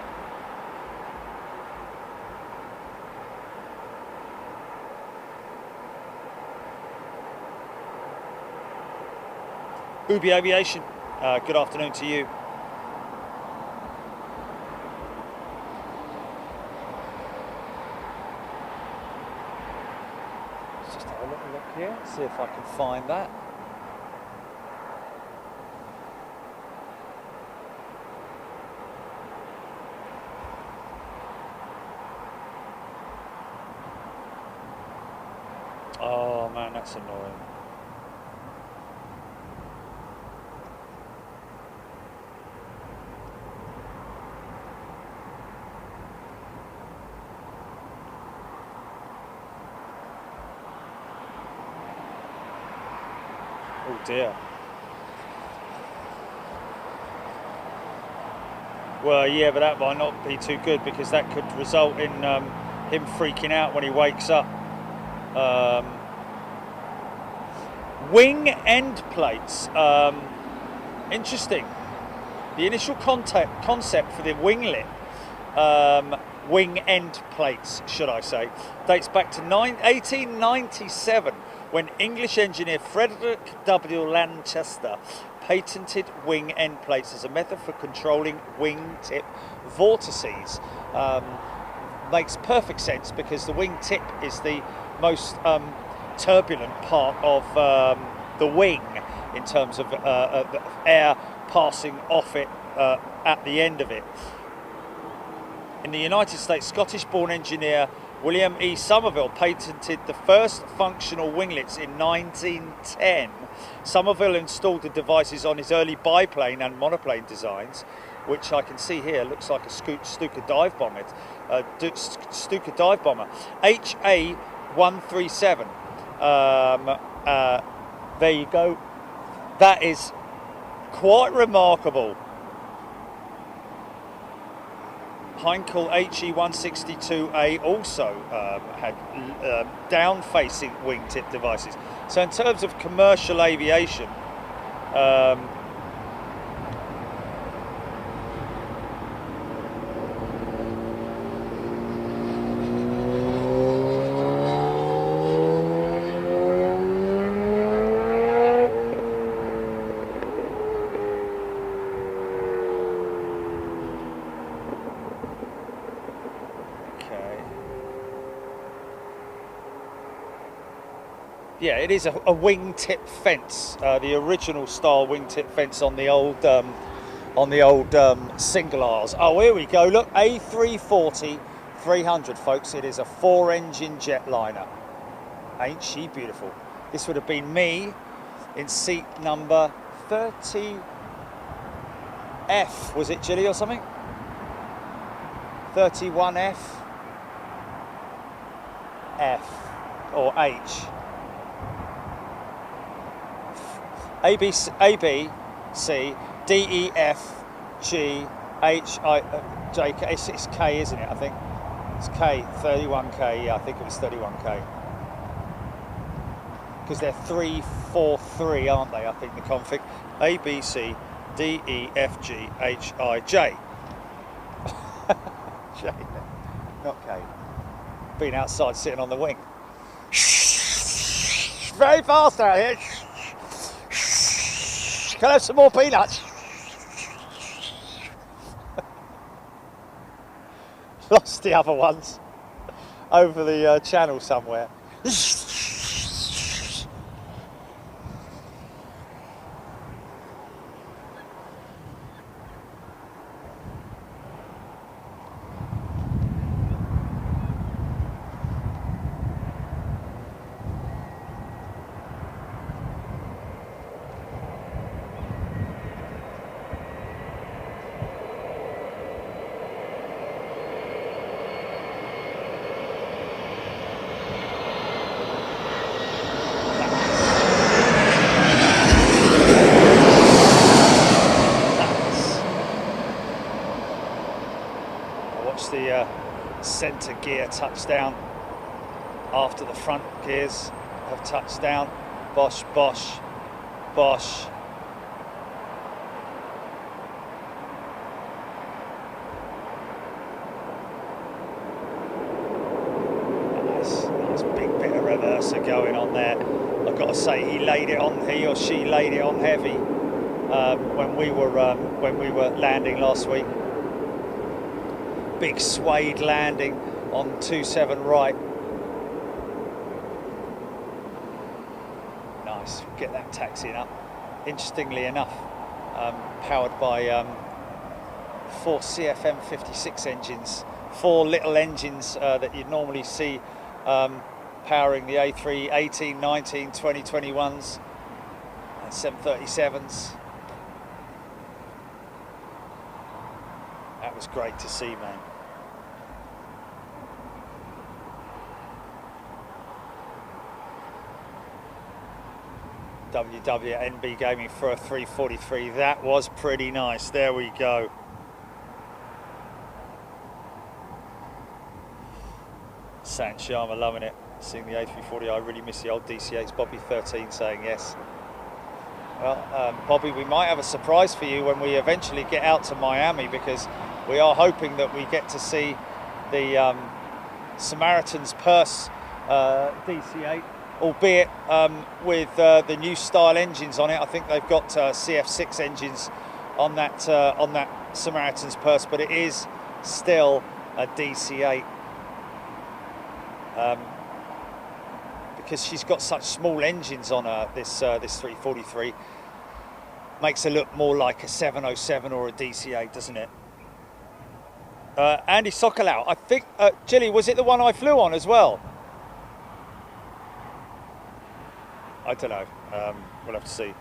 Ubi Aviation, good afternoon to you. Let's just have a little look here, see if I can find that. Oh man, that's annoying. Oh dear. Well, yeah, but that might not be too good, because that could result in him freaking out when he wakes up. Wing end plates. Interesting. The initial concept for the winglet, wing end plates, should I say, dates back to 1897, when English engineer Frederick W. Lanchester patented wing end plates as a method for controlling wingtip vortices. Makes perfect sense, because the wingtip is the most turbulent part of the wing in terms of the air passing off it at the end of it. In the United States, Scottish-born engineer William E. Somerville patented the first functional winglets in 1910. Somerville installed the devices on his early biplane and monoplane designs, which I can see here looks like a Stuka dive bomber. Stuka dive bomber, HA-137. There you go. That is quite remarkable. Heinkel HE-162A also had down-facing wingtip devices. So in terms of commercial aviation, Yeah, it is a wingtip fence, the original style wingtip fence on the old single aisles. Oh, here we go. Look, A340 300, folks. It is a 4-engine jetliner. Ain't she beautiful? This would have been me in seat number 30F. Was it Gilly or something? 31F. F or H. A, B, C, D, E, F, G, H, I, J, K. It's K, isn't it? I think it's K, 31K. Yeah, I think it was 31K. Because they're 3, 4, 3, aren't they? I think the config. A, B, C, D, E, F, G, H, I, J. J, not K. Been outside sitting on the wing. Very fast out here. Can I have some more peanuts? Lost the other ones over the channel somewhere. The centre gear touchdown after the front gears have touched down. Bosh, bosh, bosh. Nice big bit of reverser going on there. I've got to say, he or she laid it on heavy when we were landing last week. Big suede landing on 27 right. Nice, get that taxiing up. Interestingly enough, powered by 4 CFM 56 engines, 4 little engines that you'd normally see powering the A3, 18, 19, 20, 21s and 737s. That was great to see, man. WWNB Gaming for a 343. That was pretty nice. There we go. Sant Sharma loving it. Seeing the A340. I really miss the old DC8s. Bobby 13 saying yes. Well, Bobby, we might have a surprise for you when we eventually get out to Miami, because we are hoping that we get to see the Samaritan's Purse DC8, albeit with the new style engines on it. I think they've got CF6 engines on that Samaritan's Purse, but it is still a DC8 because she's got such small engines on her. This 343 makes her look more like a 707 or a DC8, doesn't it? Andy Sokolau, I think, Gilly, was it the one I flew on as well? I don't know, we'll have to see.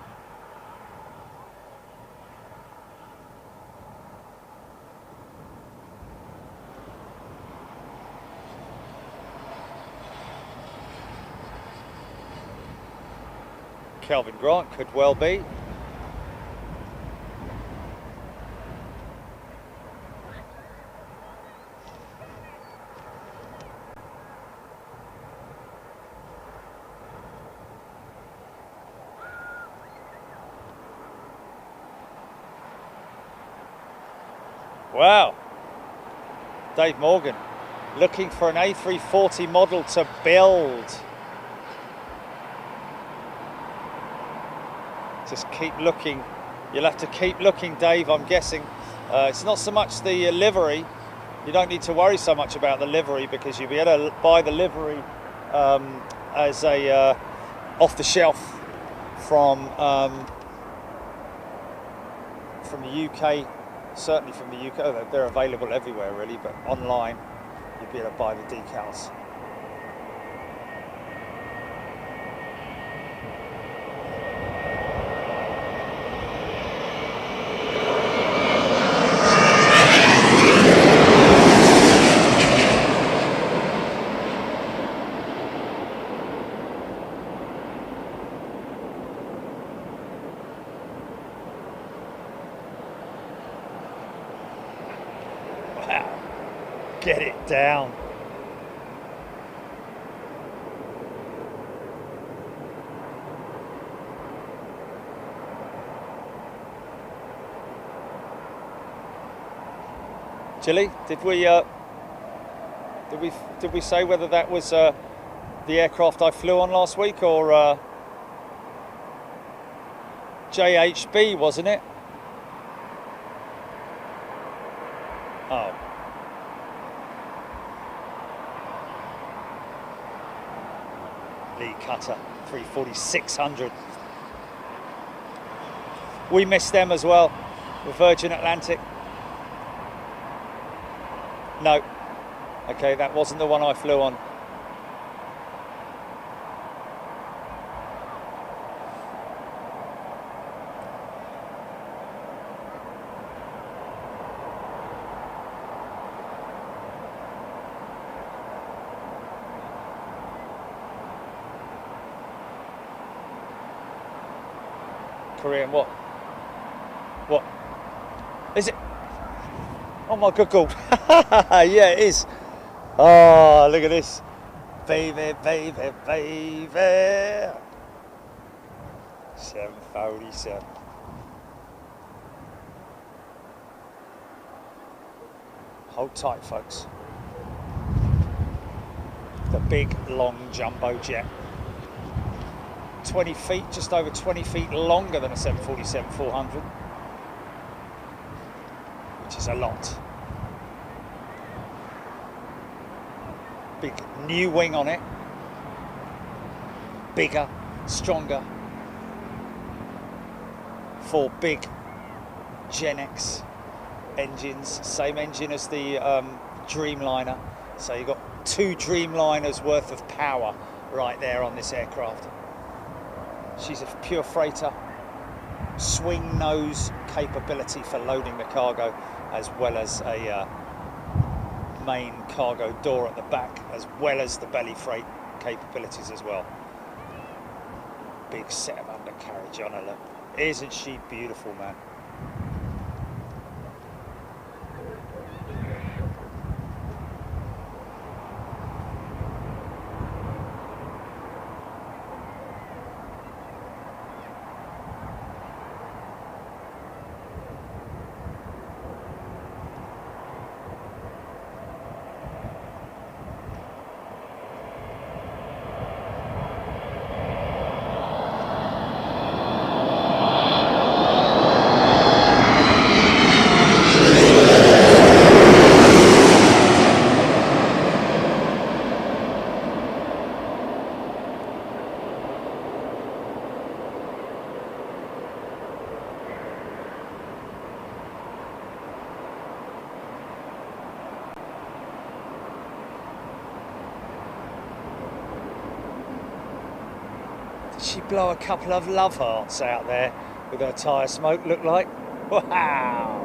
Calvin Grant could well be. Wow, Dave Morgan looking for an A340 model to build. Just keep looking. You'll have to keep looking, Dave, I'm guessing. It's not so much the livery. You don't need to worry so much about the livery, because you'll be able to buy the livery as a off the shelf from the UK, certainly from the UK. They're available everywhere really, but online you'll be able to buy the decals. Get it down. Gilly, did we say whether that was the aircraft I flew on last week or JHB, wasn't it? Oh. Lee Cutter 340-600. We missed them as well with Virgin Atlantic. No, okay, that wasn't the one I flew on. Korean what? What? Is it? Oh my good God. Yeah, it is. Oh, look at this. Baby, baby, baby. 747. Hold tight, folks. The big, long jumbo jet. 20 feet, just over 20 feet longer than a 747-400, which is a lot. Big new wing on it, bigger, stronger. 4 big Gen X engines, same engine as the Dreamliner. So you've got 2 Dreamliners worth of power right there on this aircraft. She's a pure freighter, swing nose capability for loading the cargo, as well as a main cargo door at the back, as well as the belly freight capabilities as well. Big set of undercarriage on her, look. Isn't she beautiful, man? She blow a couple of love hearts out there with her tyre smoke, look like. Wow!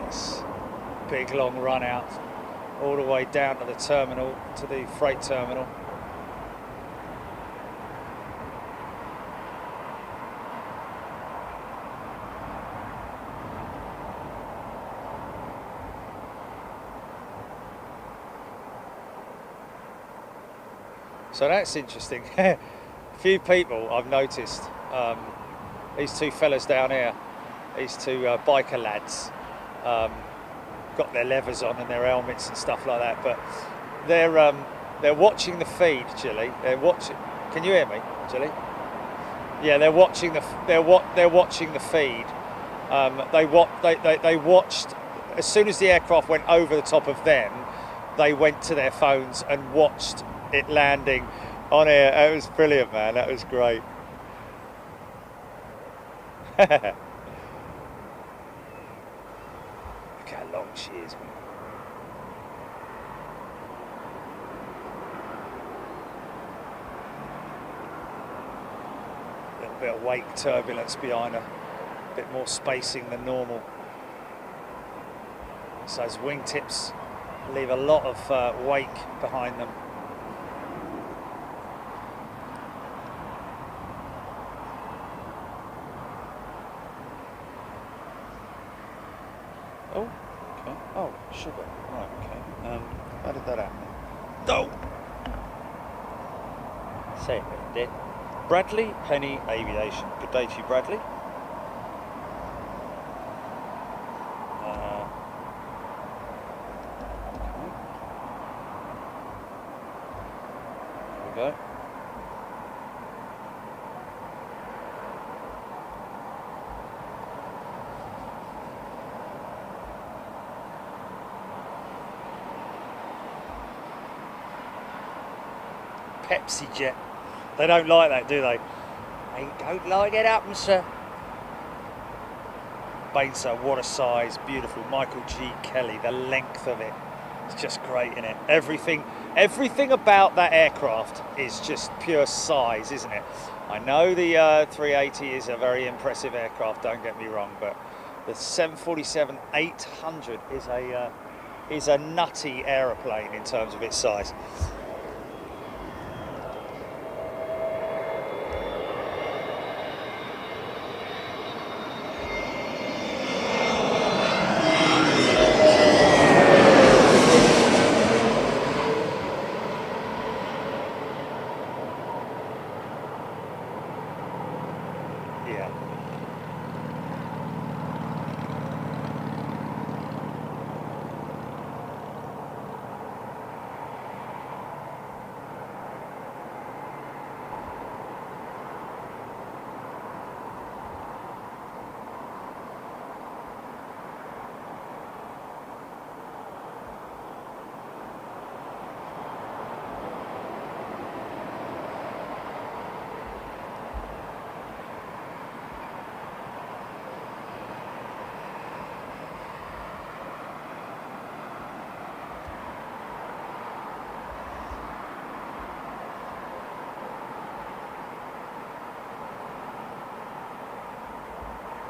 Nice. Big long run out all the way down to the terminal, to the freight terminal. So that's interesting. A few people I've noticed, these 2 fellas down here, these 2 biker lads, got their levers on and their helmets and stuff like that, but they're They're watching the feed, Gilly. They're watching. Can you hear me, Gilly? Yeah, they're watching the. They're watching the feed. They watched as soon as the aircraft went over the top of them. They went to their phones and watched it landing on air. It was brilliant, man. That was great. Look how long she is, man. A little bit of wake turbulence behind her. A bit more spacing than normal. So those wingtips leave a lot of wake behind them. Oh, okay. Oh, sugar. Right, okay. How did that happen? No! Say it, did. Bradley Penny Aviation. Good day to you, Bradley. Go. Pepsi Jet. They don't like that, do they? They don't like it happen, sir. Bainser, what a size, beautiful. Michael G. Kelly, the length of it. It's just great, isn't it? Everything about that aircraft is just pure size, isn't it? I know the 380 is a very impressive aircraft, don't get me wrong, but the 747-800 is a nutty aeroplane in terms of its size. Yeah.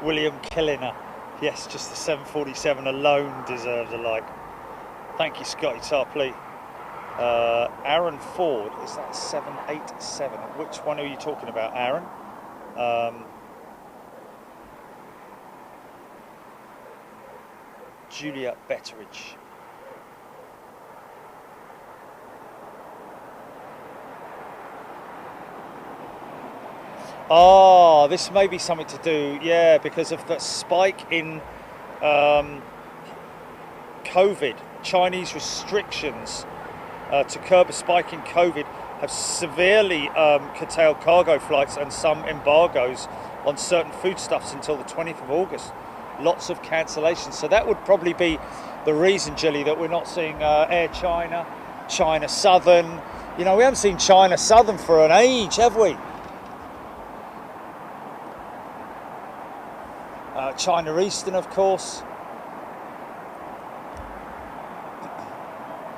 William Kelliner. Yes, just the 747 alone deserves a like. Thank you, Scotty Tarpley. Aaron Ford, is that 787? Which one are you talking about, Aaron? Julia Betteridge. Oh, this may be something to do, yeah, because of the spike in COVID. Chinese restrictions to curb a spike in COVID have severely curtailed cargo flights and some embargoes on certain foodstuffs until the 20th of August. Lots of cancellations. So that would probably be the reason, Gilly, that we're not seeing Air China, China Southern. You know, we haven't seen China Southern for an age, have we? China Eastern, of course.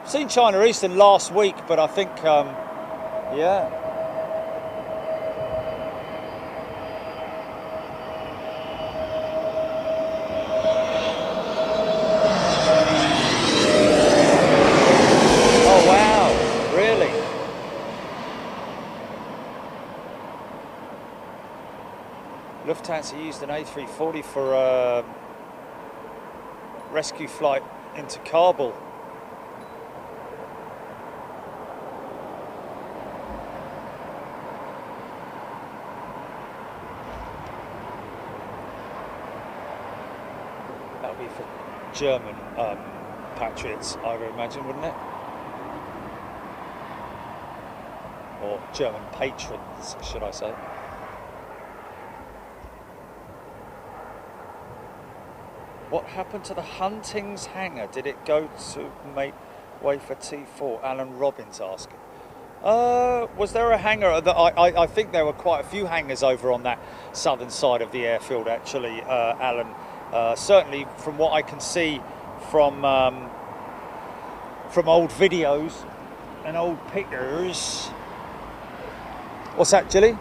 Seen China Eastern last week, but I think, yeah. Oh wow, really? Lufthansa used an A340 for a rescue flight into Kabul. That would be for German patriots, I would imagine, wouldn't it? or German patrons, should I say. What happened to the Hunting's hangar? Did it go to make way for T4? Alan Robbins asking. Was there a hangar? I think there were quite a few hangars over on that southern side of the airfield, actually, Alan. Certainly, from what I can see from old videos and old pictures. What's that, Jilly?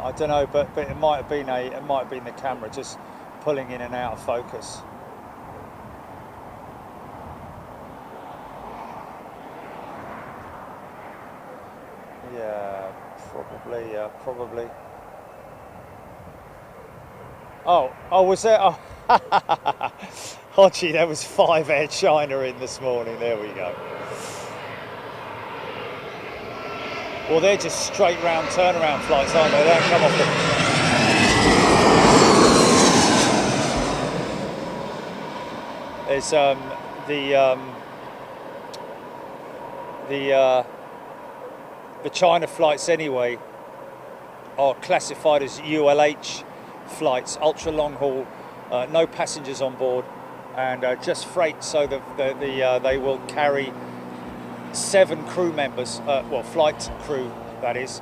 I don't know, but it might have been the camera just pulling in and out of focus. Yeah, probably. Oh, was there? Oh, oh, gee, there was 5 Air China in this morning. There we go. Well, they're just straight round turnaround flights, aren't they? They don't come off the the China flights anyway are classified as ULH flights, ultra long haul, no passengers on board, and just freight. So they will carry 7 crew members, well, flight crew, that is.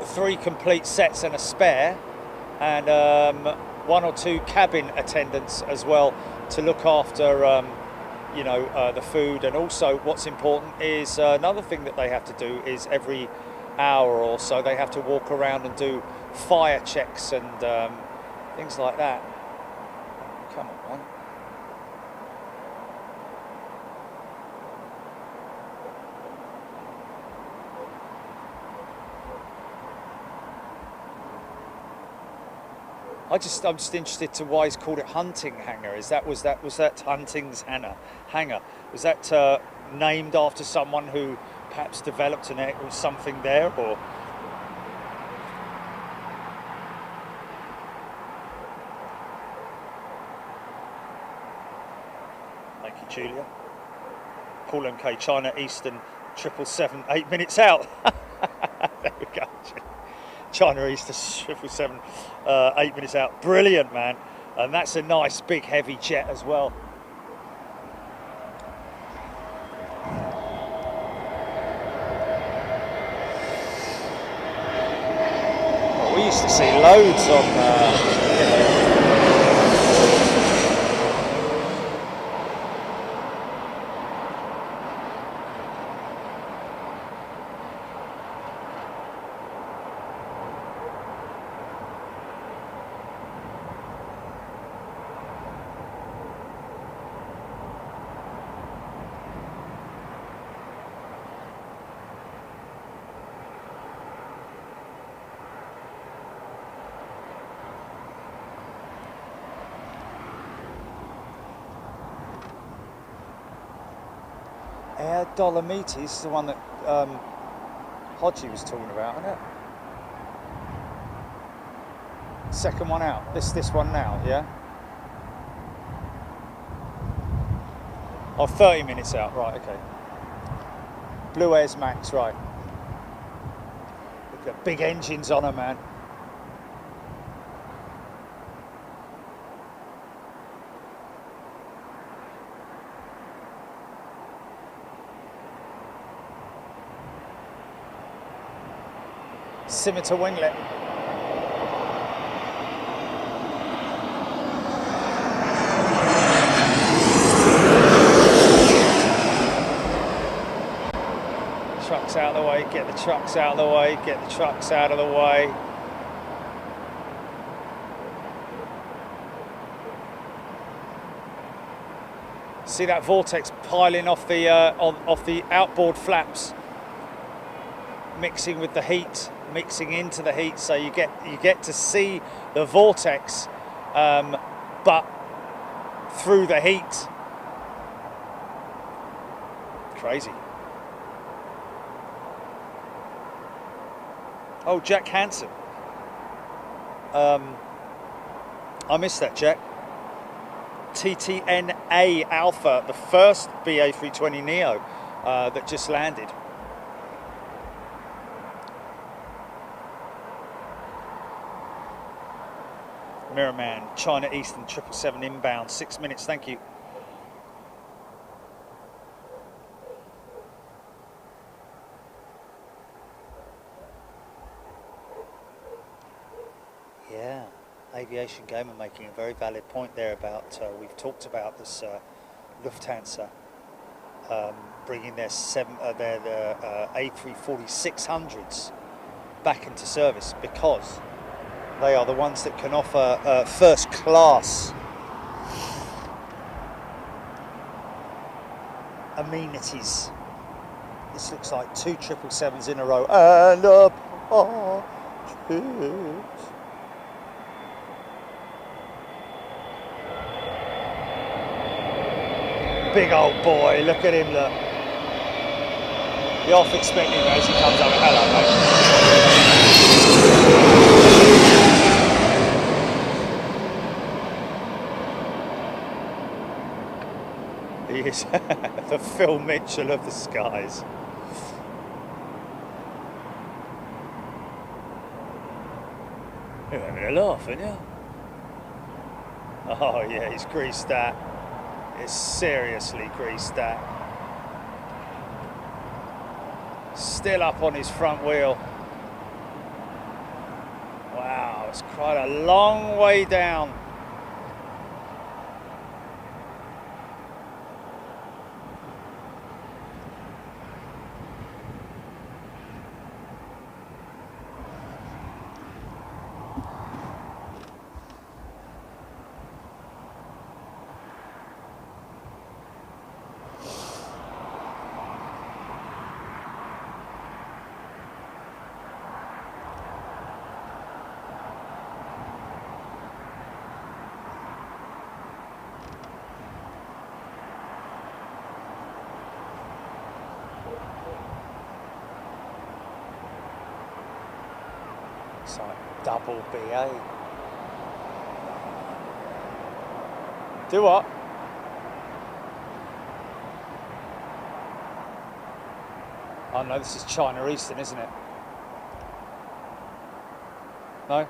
3 complete sets and a spare, and 1 or 2 cabin attendants as well to look after, the food. And also, what's important is another thing that they have to do is every hour or so they have to walk around and do fire checks and things like that. Come on. I'm just interested to why he's called it Hunting Hangar. Was that Hunting's hangar? Was that named after someone who perhaps developed an egg or something there, or? Thank you, Julia. Paul MK, China Eastern 777, 8 minutes out. There we go. China Eastern 777, 8 minutes out. Brilliant, man. And that's a nice big heavy jet as well. Well, we used to see loads on Air Dolomites is the one that Hodgie was talking about, isn't it? Second one out. This one now, yeah? Oh, 30 minutes out, right, okay. Blue Air's Max, right. Look at big engines on her, man. Scimitar winglet. Trucks out of the way, get the trucks out of the way, get the trucks out of the way. See that vortex piling off the outboard flaps, mixing with the heat. Mixing into the heat, so you get to see the vortex, but through the heat. Crazy. Oh, Jack Hansen. I missed that, Jack. TTNA Alpha, the first BA320neo that just landed. Mirrorman, China Eastern 777 inbound, 6 minutes, thank you. Yeah, Aviation Gamer making a very valid point there about, we've talked about this Lufthansa bringing their A340-600s back into service because they are the ones that can offer first class amenities. This looks like 2 777s in a row and a partridge. Big old boy, look at him, look. You're off expecting him as he comes over. Hello, mate. He is the Phil Mitchell of the skies. You're having a laugh, aren't you? Oh yeah, he's greased that. It's seriously greased that. Still up on his front wheel. Wow, it's quite a long way down. It's like double BA. Do what? Oh no, this is China Eastern, isn't it? No?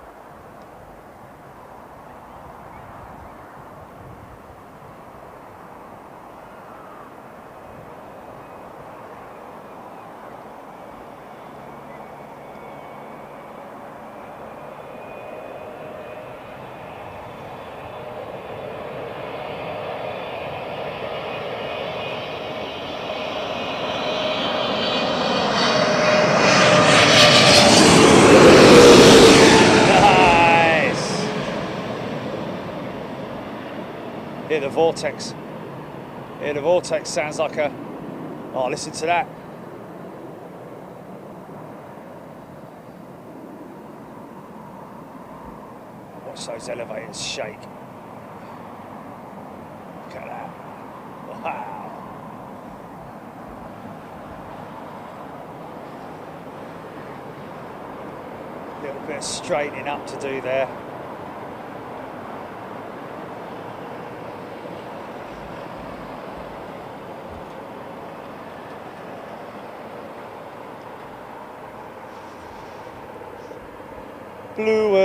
Hear the vortex. Hear the vortex sounds like a... Oh, listen to that. Watch those elevators shake. Look at that. Wow. A little bit of straightening up to do there. Blue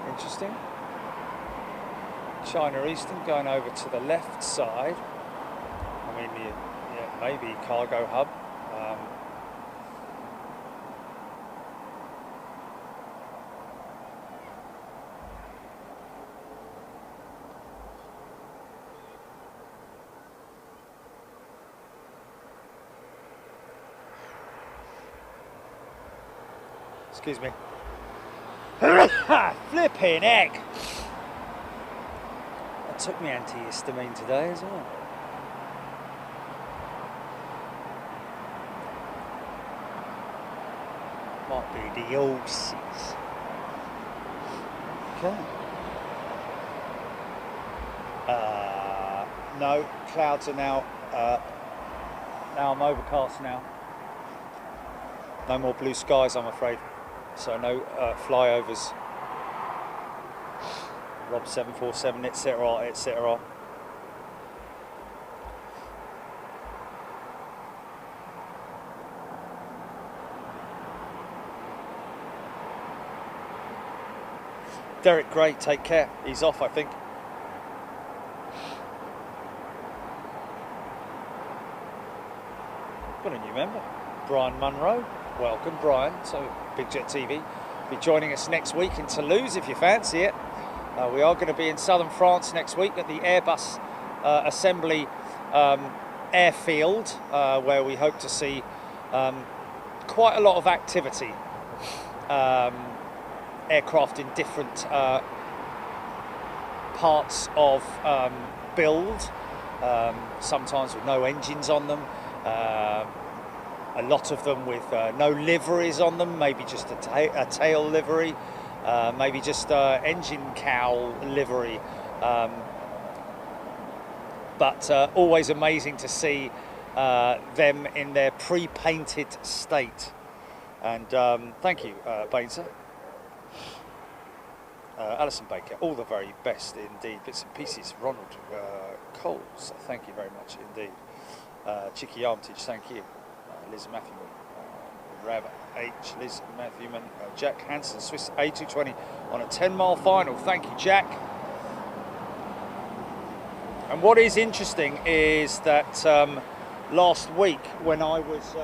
Interesting. China Eastern going over to the left side. I mean, maybe cargo hub. Excuse me. Flipping heck! I took my antihistamine today as well. be the horses. Okay. No, clouds are now. Now I'm overcast now. No more blue skies, I'm afraid. So no flyovers. Rob 747, etc., etc. Derek Gray, take care. He's off, I think. Got a new member, Brian Munro. Welcome, Brian. So, Big Jet TV be joining us next week in Toulouse if you fancy it. We are going to be in southern France next week at the Airbus assembly airfield, where we hope to see quite a lot of activity. Aircraft in different parts of build, sometimes with no engines on them, a lot of them with no liveries on them, maybe just a tail livery, maybe just engine cowl livery, but always amazing to see them in their pre-painted state. And thank you, Bainzer. Alison Baker, all the very best indeed. Bits and pieces. Ronald Coles, thank you very much indeed. Chicky Armitage, thank you. Liz Matthewman, Rab H, Liz Matthewman, Jack Hansen, Swiss A220 on a 10-mile final. Thank you, Jack. And what is interesting is that last week when I was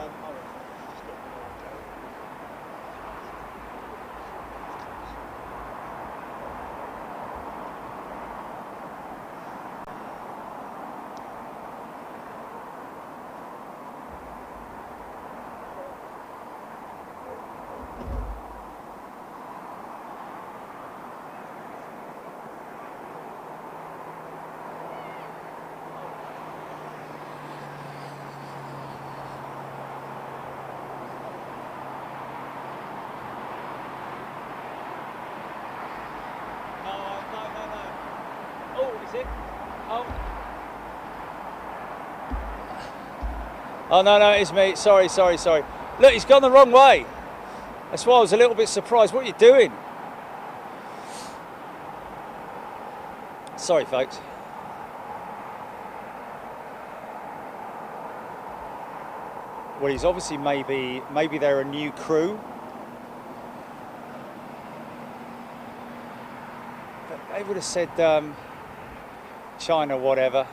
Oh, no, it's me. Sorry. Look, he's gone the wrong way. That's why I was a little bit surprised. What are you doing? Sorry, folks. Well, he's obviously maybe they're a new crew. But they would have said China, whatever.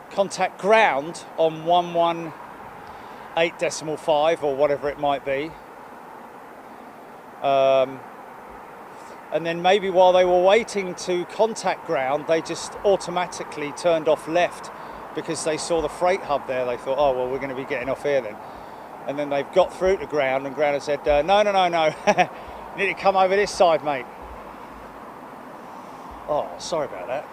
Contact ground on 118.5 or whatever it might be. And then maybe while they were waiting to contact ground, they just automatically turned off left because they saw the freight hub there. They thought, oh, well, we're going to be getting off here then. And then they've got through to ground and ground has said, no. You need to come over this side, mate. Oh, sorry about that.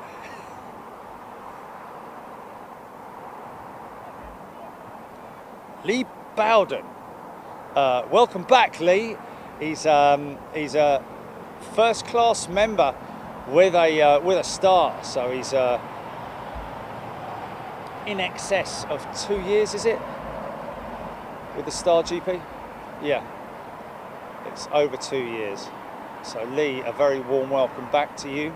Lee Bowden, welcome back, Lee. He's a first-class member with a star, so he's in excess of 2 years, is it? With the Star GP, yeah, it's over 2 years. So Lee, a very warm welcome back to you.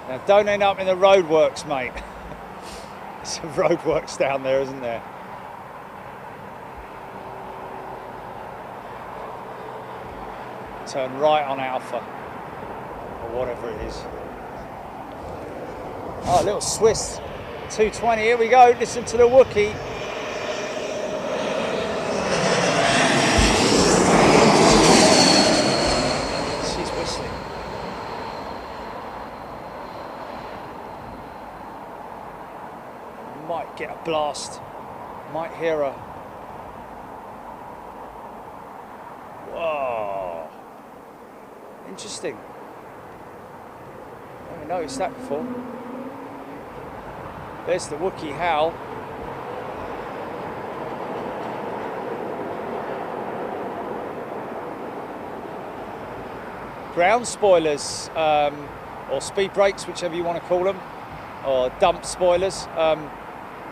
Now, don't end up in the roadworks, mate. There's some roadworks down there, isn't there? Turn right on Alpha, or whatever it is. Oh, a little Swiss 220, here we go, listen to the Wookiee. She's whistling. Might get a blast, might hear a Interesting. Never noticed that before. There's the Wookiee howl. Ground spoilers, or speed brakes, whichever you want to call them, or dump spoilers.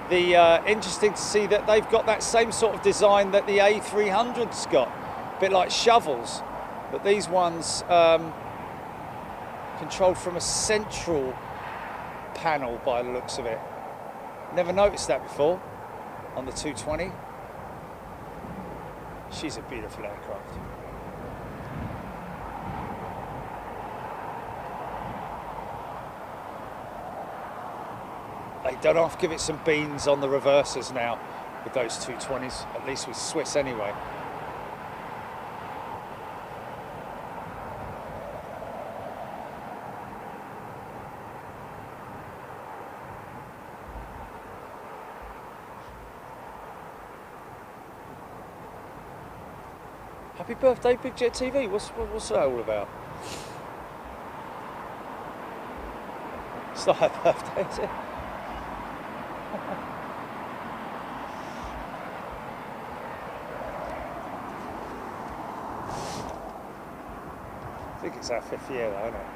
Interesting to see that they've got that same sort of design that the A300's got, a bit like shovels, but these ones controlled from a central panel by the looks of it. Never noticed that before on the 220. She's a beautiful aircraft. They don't have to give it some beans on the reversers now with those 220s, at least with Swiss anyway. Happy birthday, Big Jet TV. What's that all about? It's not her birthday, is it? I think it's our 5th year though, isn't it?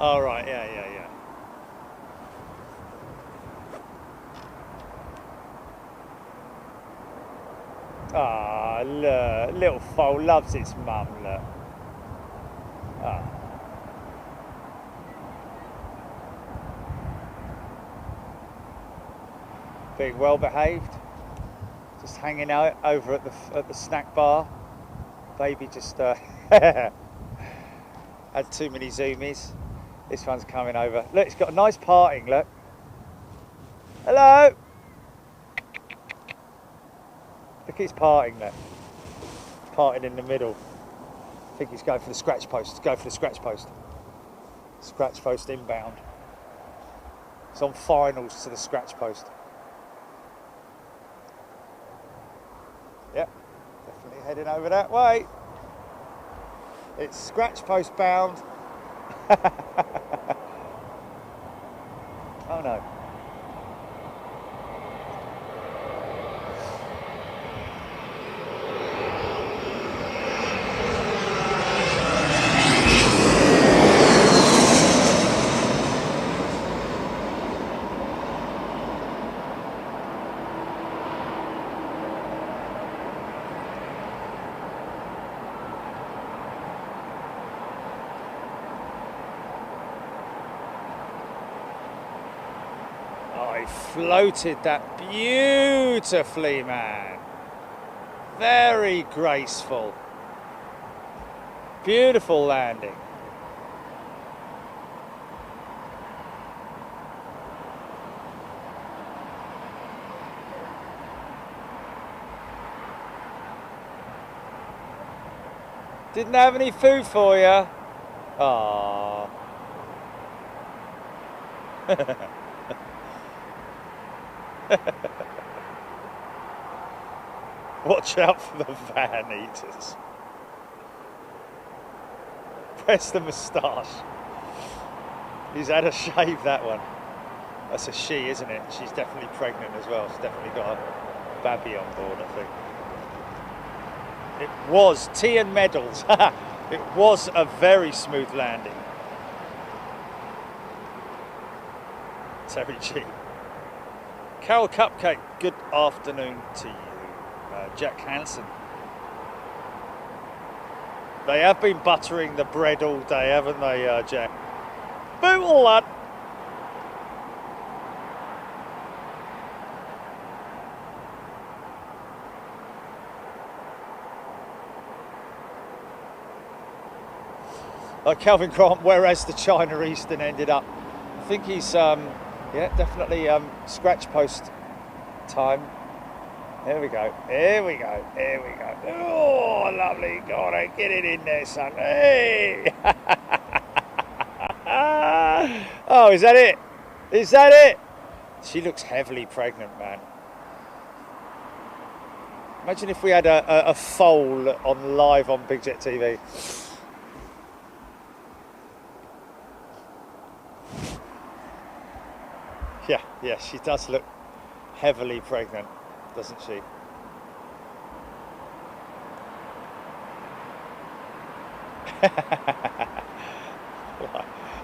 Oh right, yeah. Ah, look, little foal loves its mum, look. Ah. Being well behaved. Just hanging out over at the snack bar. Baby just had too many zoomies. This one's coming over. Look, it's got a nice parting, look. Hello! Look at his parting, look. Parting in the middle. I think he's going for the scratch post. Go for the scratch post. Scratch post inbound. It's on finals to the scratch post. Yep, definitely heading over that way. It's scratch post bound. Oh no. Floated that beautifully, man. Very graceful. Beautiful landing. Didn't have any food for you. Aww. Watch out for the van eaters. Press the moustache. He's had a shave, that one. That's a she, isn't it? She's definitely pregnant as well. She's definitely got a babby on board, I think. It was tea and medals. It was a very smooth landing. Terry G. Carol Cupcake, good afternoon to you. Jack Hansen. They have been buttering the bread all day, haven't they, Jack? Bootle, lad. Calvin Grant, whereas the China Eastern ended up. I think he's, yeah, definitely scratch post time. Here we go, here we go, here we go. Oh, lovely, God, get it in there, son. Hey! Oh, is that it? Is that it? She looks heavily pregnant, man. Imagine if we had a foal on live on Big Jet TV. Yeah, she does look heavily pregnant, doesn't she?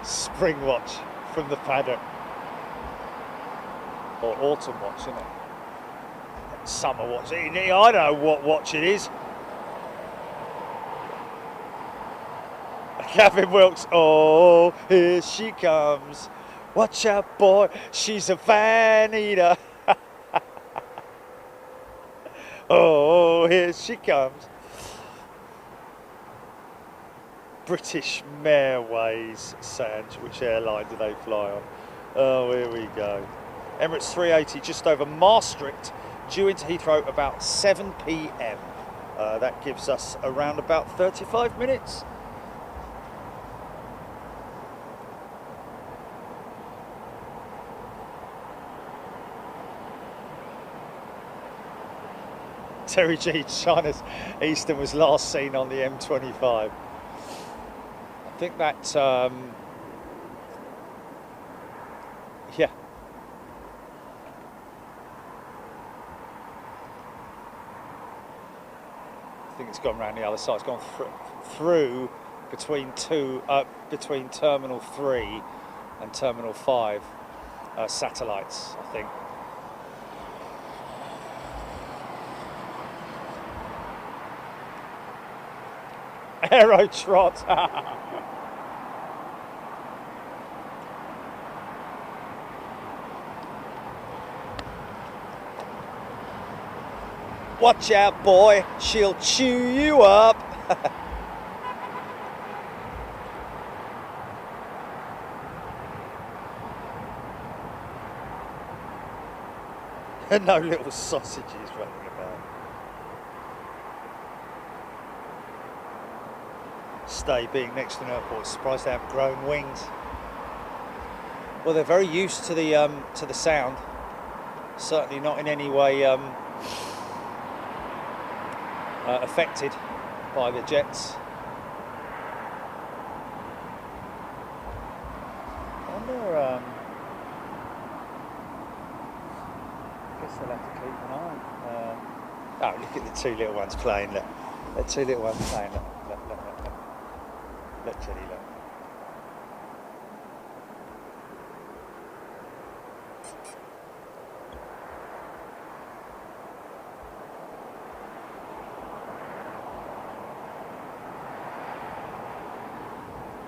Spring watch from the paddock. Or autumn watch, isn't it? Summer watch. I don't know what watch it is. Gavin Wilkes. Oh, here she comes. Watch out, boy. She's a fan eater. Oh, here she comes. British Airways, Sanj. Which airline do they fly on? Oh, here we go. Emirates 380 just over Maastricht, due into Heathrow about 7 p.m. That gives us around about 35 minutes. Terry G. China's Eastern was last seen on the M25. I think that, yeah. I think it's gone around the other side. It's gone through between Terminal 3 and Terminal 5 satellites, I think. Aero trot. Watch out, boy, she'll chew you up. No little sausages running about. Stay being next to an airport, surprised they haven't grown wings. Well, they're very used to the sound. Certainly not in any way affected by the jets. I wonder. I guess they'll have to keep an eye. Oh, look at the two little ones playing. Look, the two little ones playing. Look. Look, Jenny, look.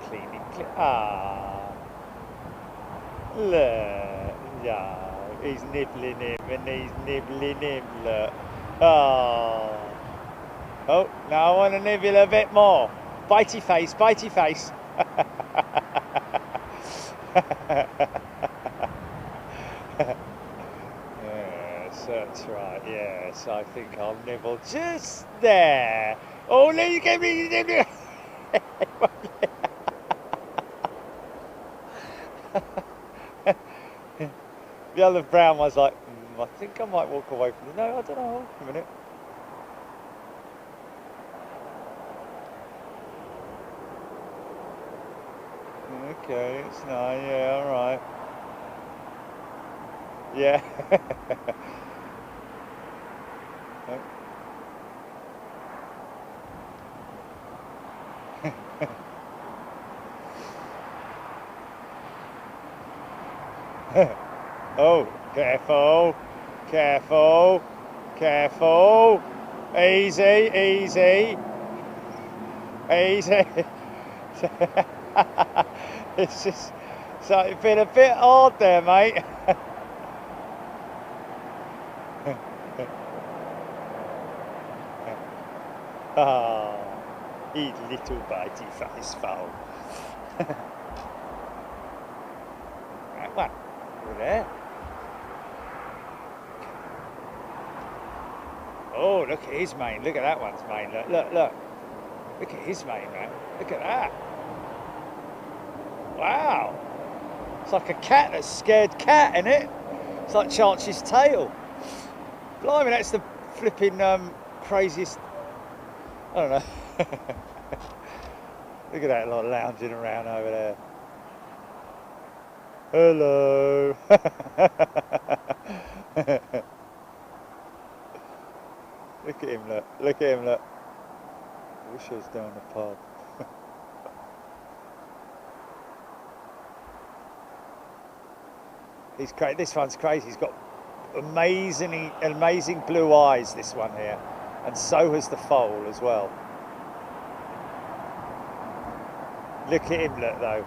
Cleaning. Ah. Look. Yeah. He's nibbling him and he's nibbling him. Look. Oh. Oh, now I want to nibble a bit more. Bitey face, bitey face. Yes, that's right. Yes, I think I'll nibble just there. Oh, let you get me nibble. The other brown one's like, I think I might walk away from it. No, I don't know. Hold on a minute. Okay, it's nice, yeah, alright. Yeah. Oh, careful, careful, careful. Easy, easy. Easy. It's just, so it's been a bit hard there, mate. Ah, you little bitey face fowl. Right one, over there. Oh, look at his mane. Look at that one's mane. Look, look, look. Look at his mane, man. Look at that. Wow. It's like a cat, a scared cat, isn't it? It's like Charlie's tail. Blimey, that's the flipping craziest, I don't know. Look at that lot lounging around over there. Hello. Look at him, look. Look at him, look. I wish I was down the pub. He's crazy. This one's crazy. He's got amazing blue eyes, this one here. And so has the foal as well. Look at him, look, though.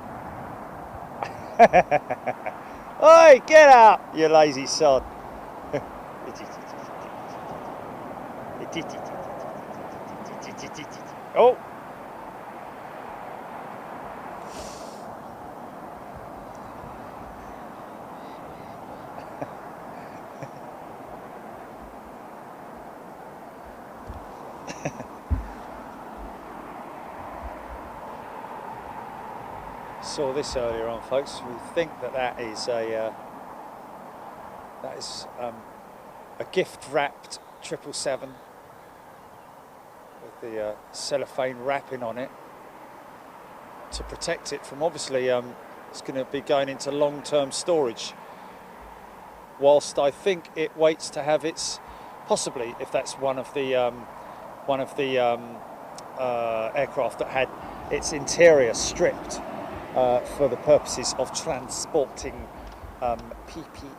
Oi, get out, you lazy sod. Oh. Saw this earlier on, folks. We think that is a gift wrapped 777 with the cellophane wrapping on it to protect it from, obviously it's going to be going into long-term storage, whilst I think it waits to have its, possibly if that's one of the aircraft that had its interior stripped for the purposes of transporting PPE.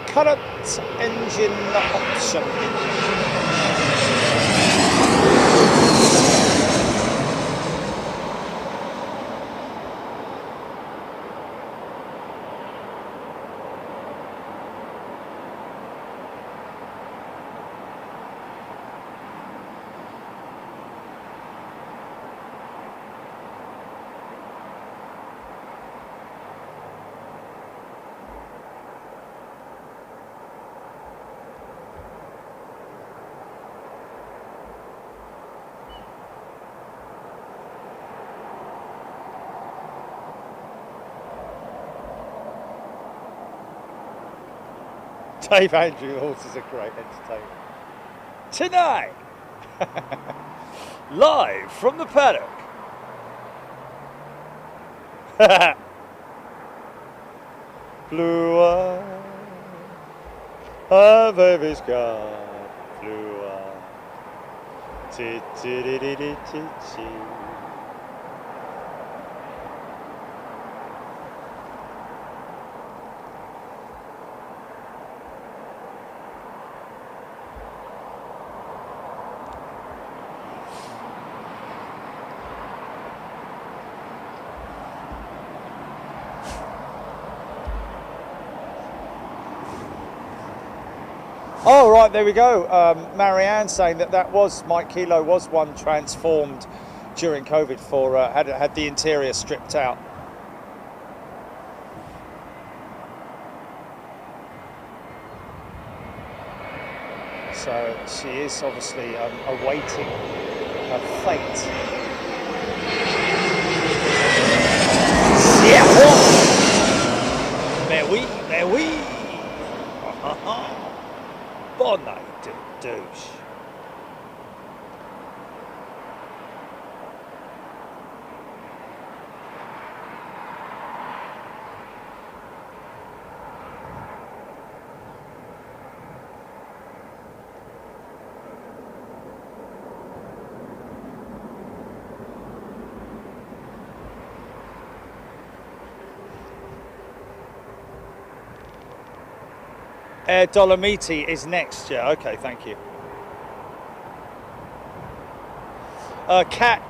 Current engine option. Dave Andrew Horses are great entertainment. Tonight, live from the paddock. Blue eye, a baby's got blue eye. Ti-ti-di-di-di-ti-ti. Oh, right, there we go. Marianne saying that was, Mike Kilo was one transformed during COVID for, had the interior stripped out. So she is obviously awaiting her fate. Yeah, mais oui. Bon night, douche. Air Dolomiti is next, yeah, okay, thank you. Cat,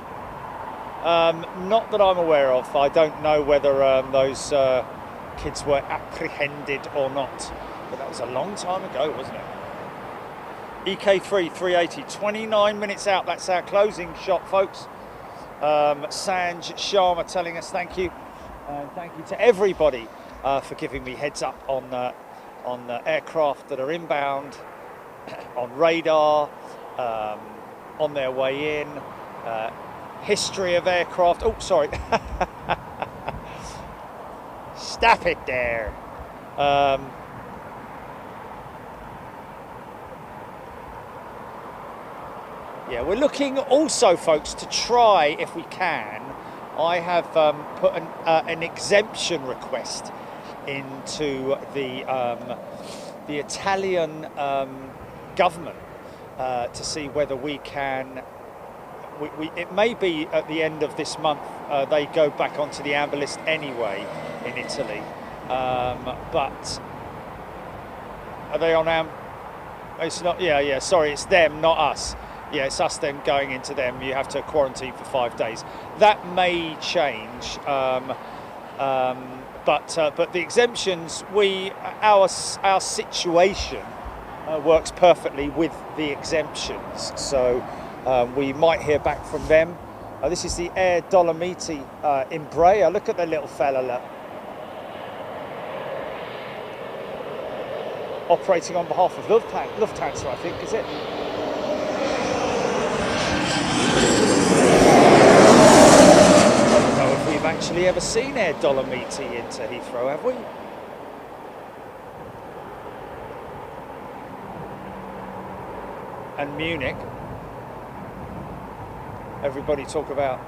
not that I'm aware of. I don't know whether those kids were apprehended or not, but that was a long time ago, wasn't it? EK3 380, 29 minutes out, that's our closing shot, folks. Sanj Sharma telling us thank you. And thank you to everybody for giving me heads up on aircraft that are inbound, on radar, on their way in, history of aircraft. Oh, sorry. Stop it there. Yeah, we're looking also, folks, to try, if we can. I have put an exemption request into the Italian government to see whether we can. It may be at the end of this month they go back onto the amber list anyway in Italy, but are they on amber? It's not. Yeah. Sorry, it's them, not us. Yeah, it's us then going into them. You have to quarantine for 5 days. That may change, but the exemptions, our situation works perfectly with the exemptions. So we might hear back from them. This is the Air Dolomiti Embraer. Look at the little fella. Look. Operating on behalf of Lufthansa, I think, is it? I don't know if we've actually ever seen Air Dolomiti into Heathrow, have we? And Munich. Everybody talk about.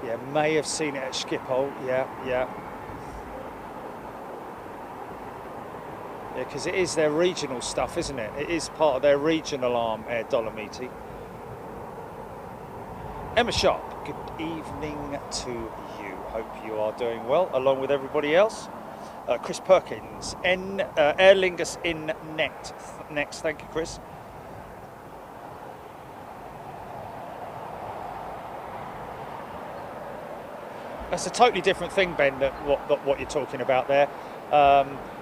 Yeah, may have seen it at Schiphol. Yeah. Yeah, because it is their regional stuff, isn't it? It is part of their regional arm, Air Dolomiti. Emma Sharp, good evening to you. Hope you are doing well, along with everybody else. Chris Perkins, Aer Lingus in next. Thank you, Chris. That's a totally different thing, Ben, that what you're talking about there.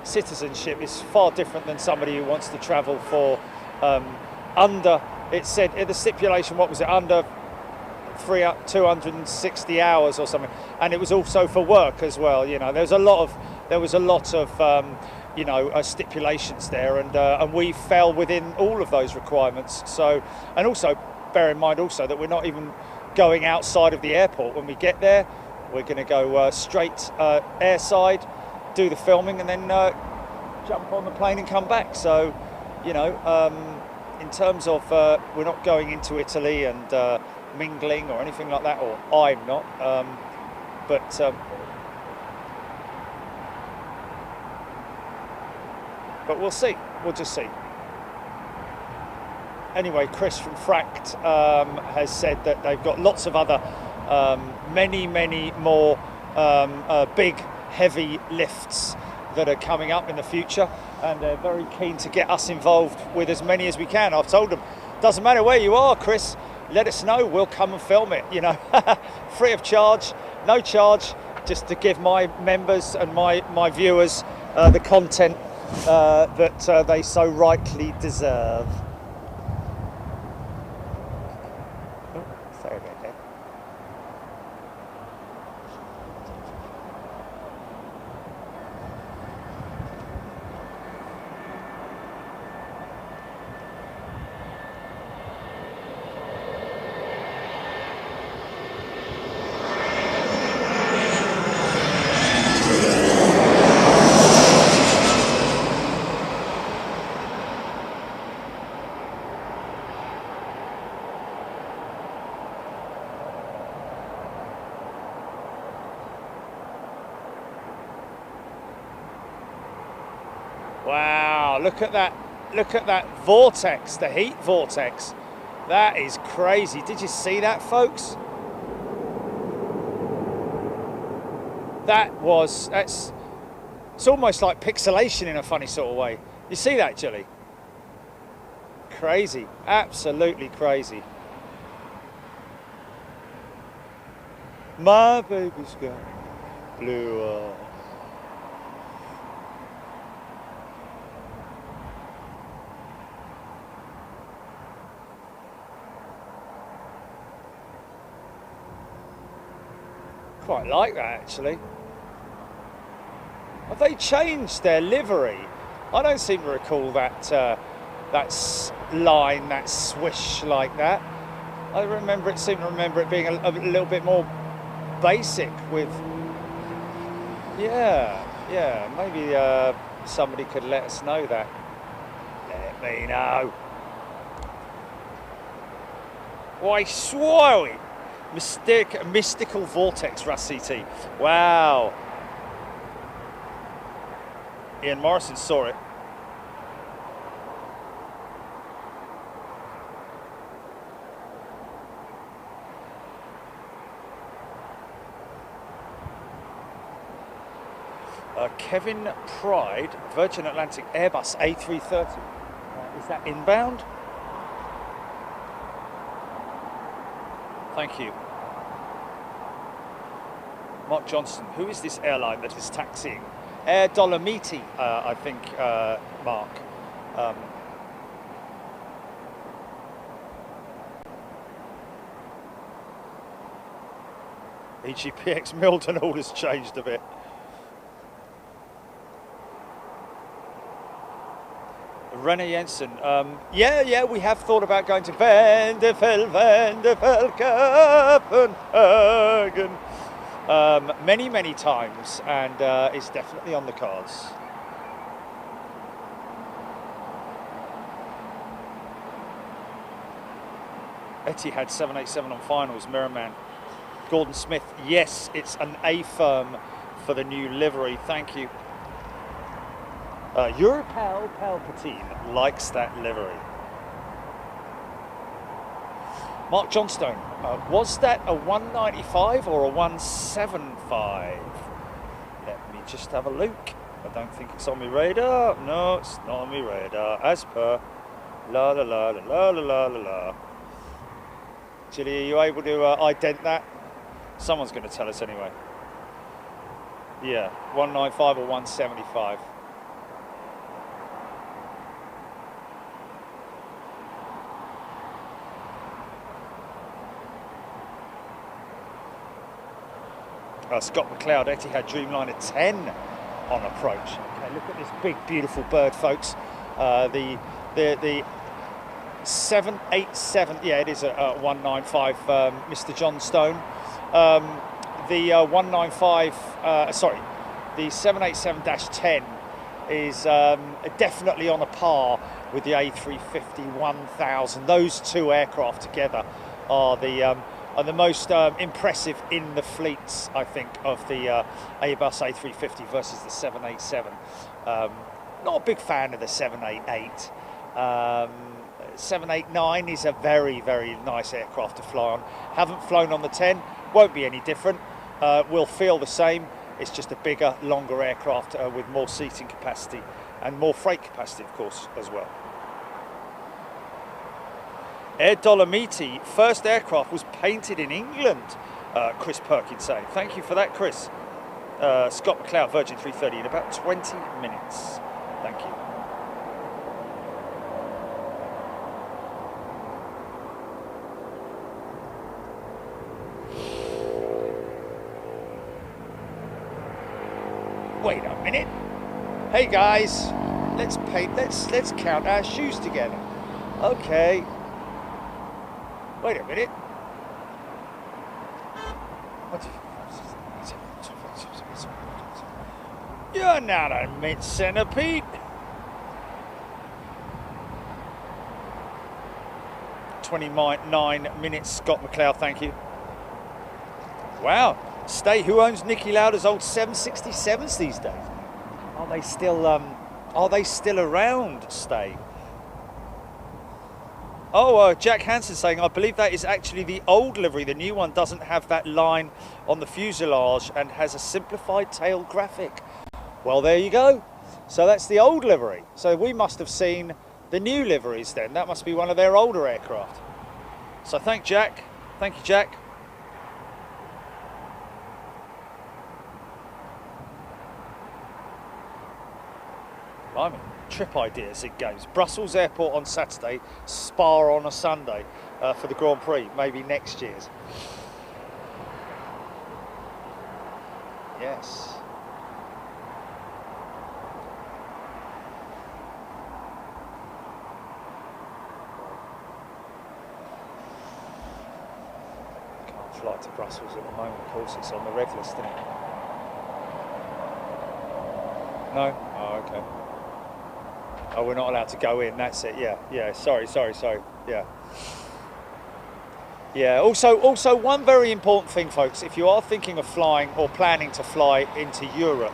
Citizenship is far different than somebody who wants to travel for under, it said in the stipulation, what was it, under 260 hours or something, and it was also for work as well. You know, there was a lot of stipulations there, and we fell within all of those requirements. So, and also bear in mind also that we're not even going outside of the airport when we get there. We're going to go straight airside, do the filming, and then jump on the plane and come back. So, you know, in terms of we're not going into Italy and mingling or anything like that, or I'm not. But we'll see. We'll just see. Anyway, Chris from Fract has said that they've got lots of other, many more big, heavy lifts that are coming up in the future, and they're very keen to get us involved with as many as we can. I've told them, doesn't matter where you are, Chris, let us know, we'll come and film it, you know, free of charge, no charge, just to give my members and my viewers the content that they so rightly deserve. Oh, sorry about that. Wow, look at that vortex, the heat vortex. That is crazy. Did you see that, folks? It's almost like pixelation in a funny sort of way. You see that, Julie? Crazy, absolutely crazy. My baby's got blue eyes. quite like that, actually. Have they changed their livery? I don't seem to recall that line, that swish like that. I seem to remember it being a little bit more basic with... Yeah, maybe somebody could let us know that. Let me know. Why, swowy! Mystical Vortex, Russ CT. Wow. Ian Morrison saw it. Kevin Pride, Virgin Atlantic Airbus A330. Is that inbound? Thank you. Mark Johnston, who is this airline that is taxiing? Air Dolomiti, I think, Mark. EGPX Milton orders changed a bit. Rene Jensen, yeah, we have thought about going to Vanderfell, Copenhagen, many times, and it's definitely on the cards. Etihad 787 on finals, Merriman. Gordon Smith, yes, it's an A firm for the new livery, thank you. Europal Palpatine likes that livery. Mark Johnstone, was that a 195 or a 175? Let me just have a look. I don't think it's on my radar. No, it's not on my radar. As per. La la la la la la la la. Gilly, are you able to ident that? Someone's going to tell us anyway. Yeah, 195 or 175. Scott McLeod, Etihad Dreamliner 10 on approach. Okay, look at this big, beautiful bird, folks. The 787, yeah, it is a 195, Mr. John Stone. The 195, sorry, the 787-10 is definitely on a par with the A350-1000. Those two aircraft together are the most impressive in the fleets, I think, of the Airbus A350 versus the 787. Not a big fan of the 788. 789 is a very nice aircraft to fly on. Haven't flown on the 10, won't be any different. Will feel the same. It's just a bigger, longer aircraft with more seating capacity and more freight capacity, of course, as well. Air Dolomiti, first aircraft was painted in England, Chris Perkins saying. Thank you for that, Chris. Scott McLeod, Virgin 330 in about 20 minutes. Thank you. Wait a minute. Hey guys, let's count our shoes together. Okay. Wait a minute. You're not a mid-centipede. 29 minutes, Scott McLeod, thank you. Wow. Stay, who owns Nicky Lauda's old 767s these days? Are they still around, Stay? Oh, Jack Hansen saying, I believe that is actually the old livery. The new one doesn't have that line on the fuselage and has a simplified tail graphic. Well, there you go. So that's the old livery. So we must have seen the new liveries then. That must be one of their older aircraft. So thank Jack. Thank you, Jack. Blimey. Trip ideas in games. Brussels Airport on Saturday, Spa on a Sunday for the Grand Prix, maybe next year's. Yes. Can't fly to Brussels at the moment, of course, it's on the red list, isn't it? No? Oh, okay. Oh, we're not allowed to go in, that's it, yeah, sorry, yeah. Yeah, also one very important thing, folks, if you are thinking of flying or planning to fly into Europe,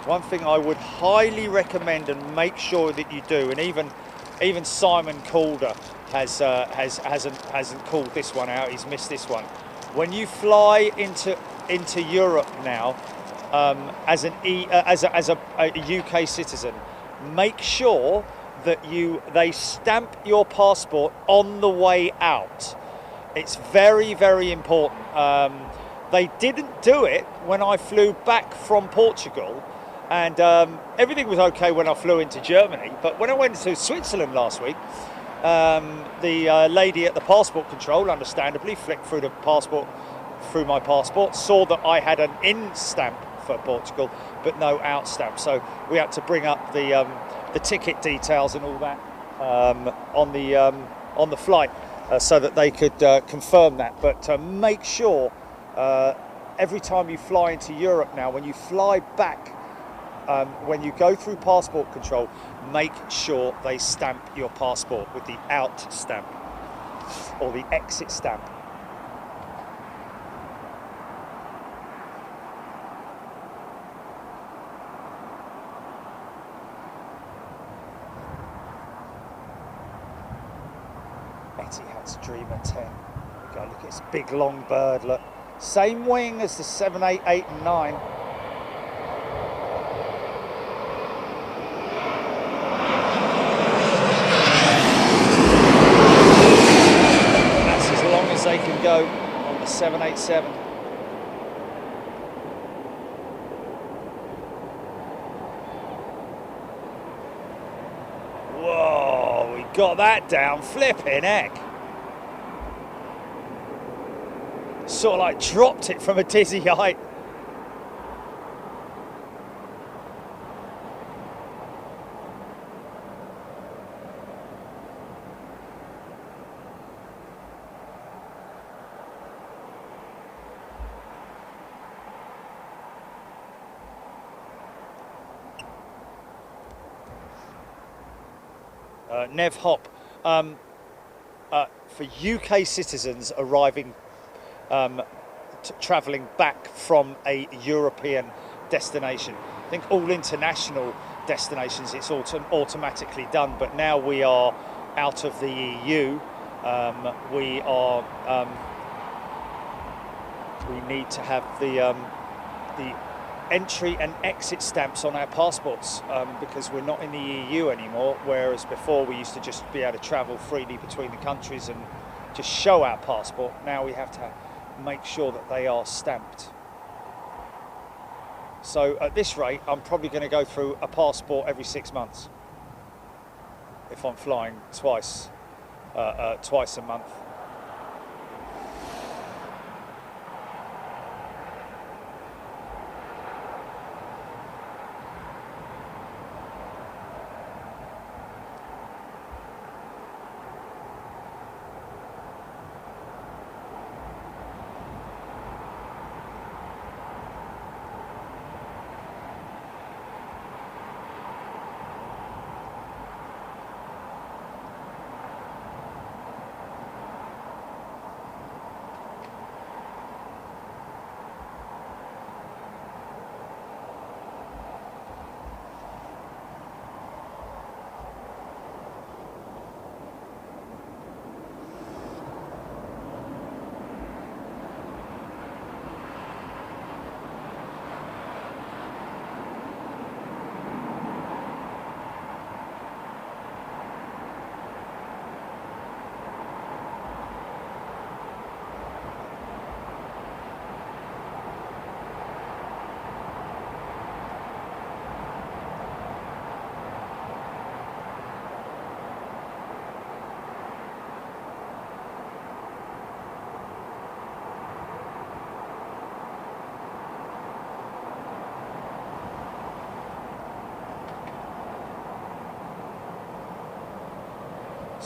one thing I would highly recommend and make sure that you do, and even Simon Calder hasn't called this one out, he's missed this one. When you fly into Europe now, as a UK citizen, make sure that they stamp your passport on the way out. It's very, very important. They didn't do it when I flew back from Portugal, and everything was okay when I flew into Germany. But when I went to Switzerland last week, the lady at the passport control, understandably, flicked through my passport, saw that I had an in stamp for Portugal, but no out stamp. So we had to bring up the ticket details and all that on the flight. So that they could confirm that. But make sure every time you fly into Europe now, when you fly back, when you go through passport control, make sure they stamp your passport with the out stamp or the exit stamp. Etihad's Dreamer 10. There we go, look at this big long bird, look. Same wing as the 788 and 9. That's as long as they can go on the 787. Whoa, we got that down, flipping heck. Sort of like dropped it from a dizzy height. Nev Hop, for UK citizens arriving, travelling back from a European destination. I think all international destinations it's automatically done, but now we are out of the EU. We need to have the entry and exit stamps on our passports because we're not in the EU anymore, whereas before we used to just be able to travel freely between the countries and just show our passport. Now we have to make sure that they are stamped. So at this rate, I'm probably going to go through a passport every 6 months if I'm flying twice a month.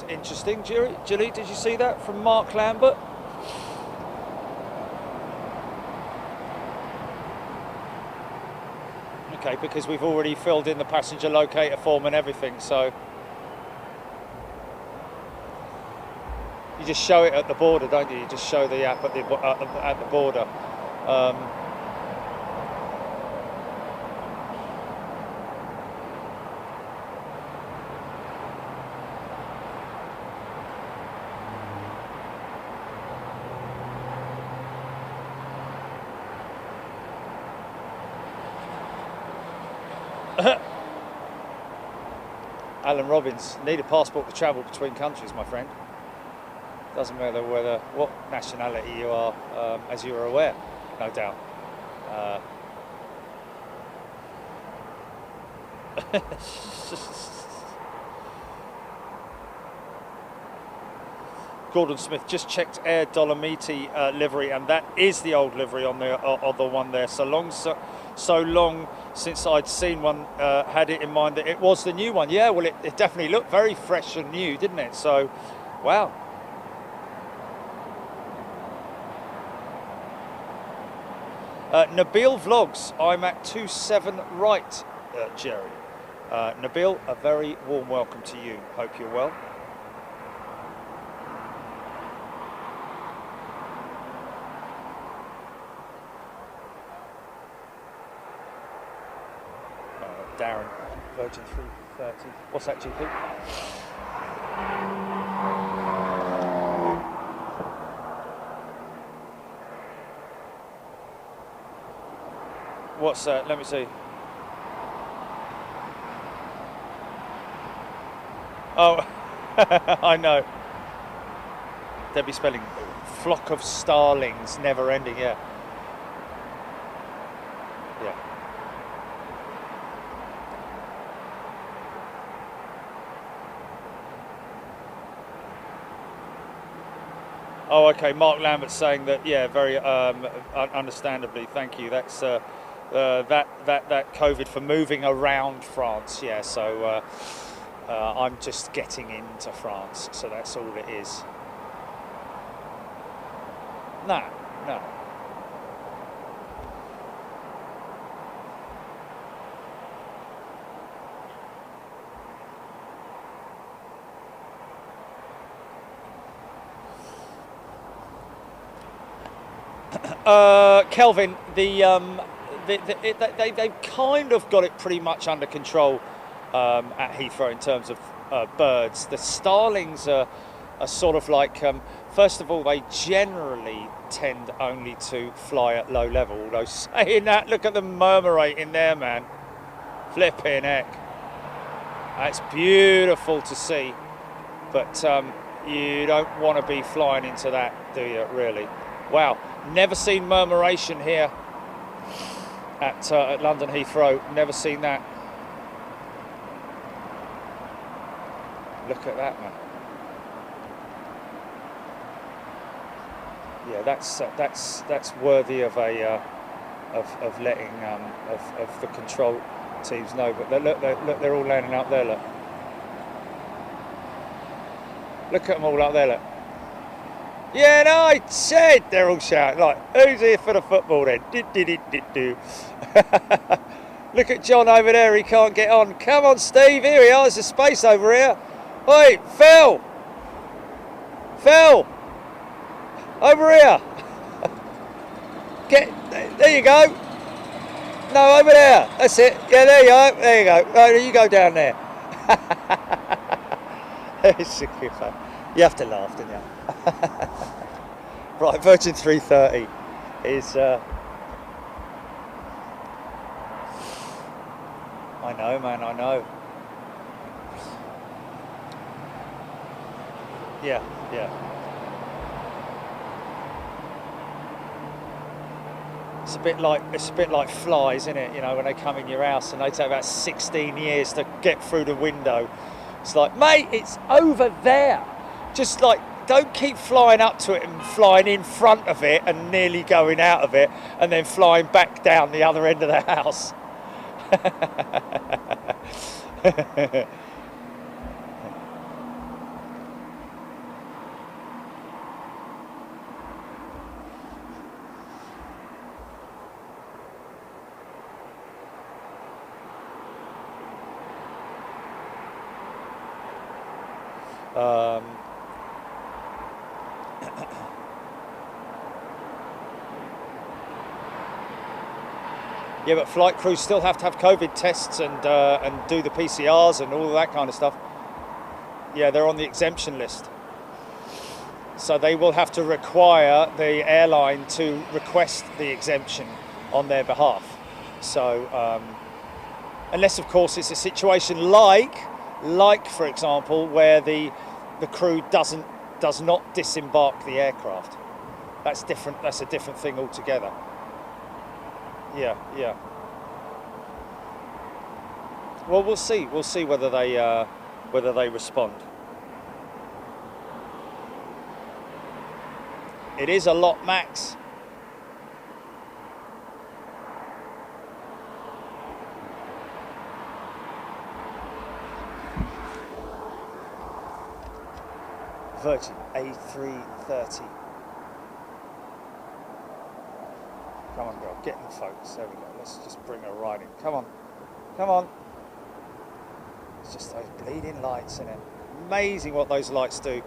It's interesting. Julie, did you see that from Mark Lambert? Okay, because we've already filled in the passenger locator form and everything, so you just show it at the border, don't you? You just show the app at the border. Alan Robbins, need a passport to travel between countries, my friend. Doesn't matter what nationality you are, as you are aware, no doubt. Gordon Smith just checked Air Dolomiti livery, and that is the old livery on the one there. So long since I'd seen one, had it in mind that it was the new one. Yeah, well, it definitely looked very fresh and new, didn't it? So, wow. Nabil Vlogs, I'm at 27 right, Jerry. Nabil, a very warm welcome to you. Hope you're well. Darren, Virgin 330. What's that, GP? What's that? Let me see. Oh, I know. They'd be spelling flock of starlings, never ending, yeah. Yeah. Oh, okay. Mark Lambert's saying that. Yeah, very understandably. Thank you. That's that COVID for moving around France. Yeah. So I'm just getting into France. So that's all it is. No. Kelvin, they've kind of got it pretty much under control at Heathrow in terms of birds. The starlings are sort of like, first of all, they generally tend only to fly at low level. Although saying that, look at the murmurating there, man. Flipping heck. That's beautiful to see. But you don't want to be flying into that, do you, really? Wow. Never seen murmuration here at London Heathrow. Never seen that. Look at that, man. Yeah, that's worthy of a of letting of the control teams know. But look, they're all landing up there. Look at them all up there. Look. Yeah, no, I said they're all shouting, like, who's here for the football then? Do. Look at John over there, he can't get on. Come on, Steve, here we are, there's a space over here. Oi, Phil! Over here! There you go. No, over there, that's it. Yeah, there you go. Right, you go down there. You have to laugh, don't you? Right, Virgin 330 is. I know, man. I know. Yeah. It's a bit like flies, isn't it? You know, when they come in your house and they take about 16 years to get through the window. It's like, mate, it's over there. Just like, don't keep flying up to it and flying in front of it and nearly going out of it and then flying back down the other end of the house. Yeah, but flight crews still have to have COVID tests and do the PCRs and all of that kind of stuff. Yeah, they're on the exemption list. So they will have to require the airline to request the exemption on their behalf. So, unless of course it's a situation like for example, where the crew does not disembark the aircraft. That's different. That's a different thing altogether. Yeah. Well, we'll see. We'll see whether they respond. It is a lot, Max. Virgin A330. Come on, girl, get in the focus. There we go. Let's just bring her right in. Come on. It's just those bleeding lights, isn't it? Amazing what those lights do.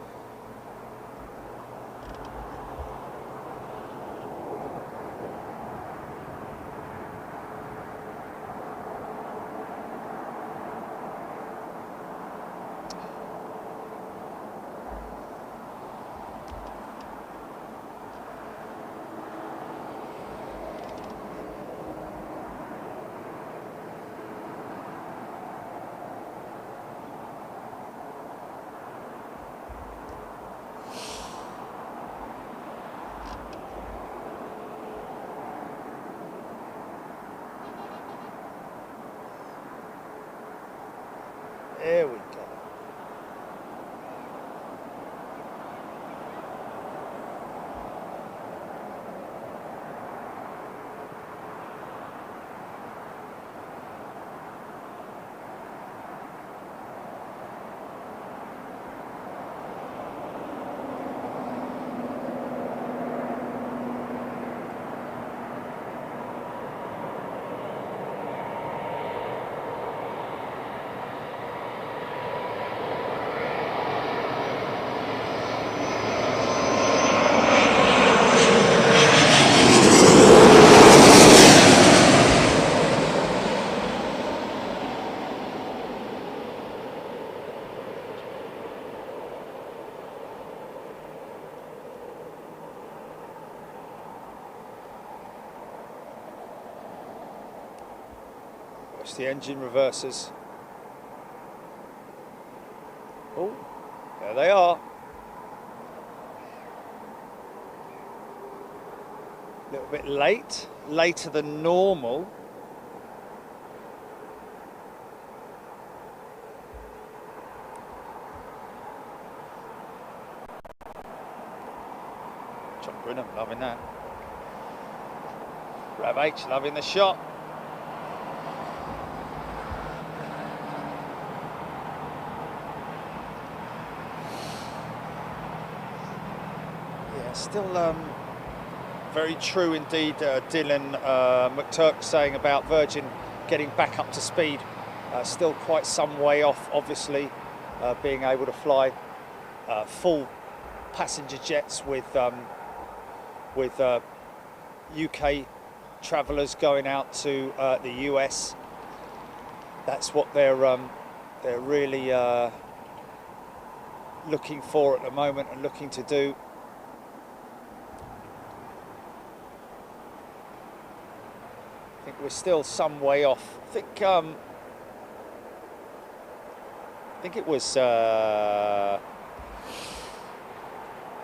There we go. Watch the engine reversers. Oh, there they are. A little bit late, later than normal. John Brennan loving that. Rav H loving the shot. Still very true indeed, Dylan McTurk saying about Virgin getting back up to speed. Still quite some way off, obviously, being able to fly full passenger jets with UK travellers going out to the US. That's what they're really looking for at the moment and looking to do. I think we're still some way off. I think it was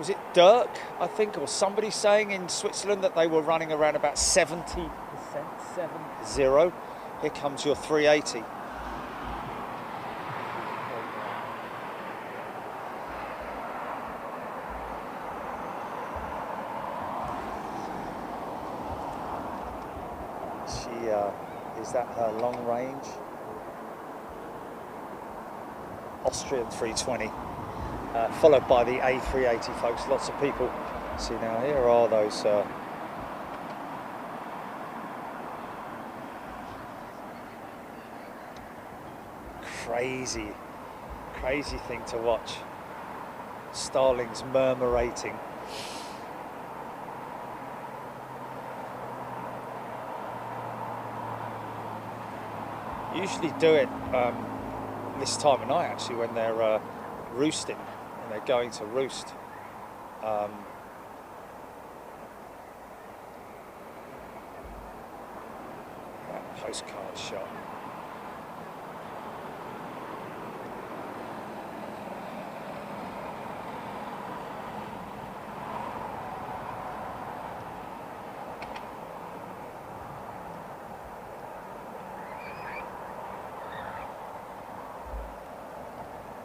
it Dirk, I think, or somebody saying in Switzerland that they were running around about 70%, 7-0. Here comes your 380. Is that her long range? Austrian 320, followed by the A380, folks. Lots of people see now. Here are those crazy thing to watch. Starlings murmurating. Usually do it this time of night, actually, when they're roosting, when they're going to roost. That postcard shot.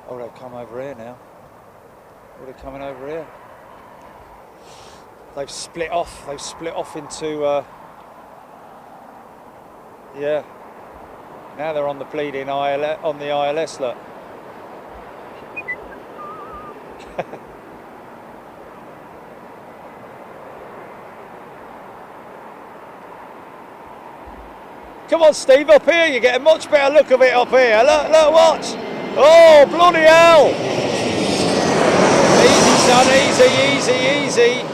Oh, they've come over here now. Oh, they're coming over here. They've split off. They've split off into, yeah. Now they're on the bleeding ILS, on the ILS, look. Come on, Steve, up here. You get a much better look of it up here. Look, look, watch. Oh, bloody hell! Easy, son, easy, easy, easy.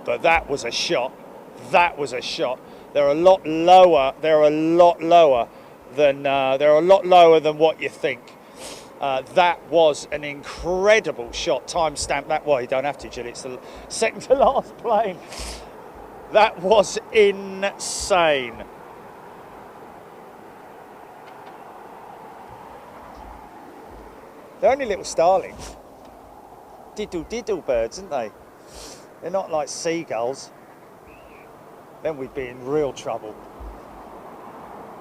But that was a shot. That was a shot. They're a lot lower. They're a lot lower than what you think. That was an incredible shot. Timestamp that. Well, you don't have to, Jill. It's the second to last plane. That was insane. They're only little starlings. Diddle birds, aren't they? They're not like seagulls. Then we'd be in real trouble.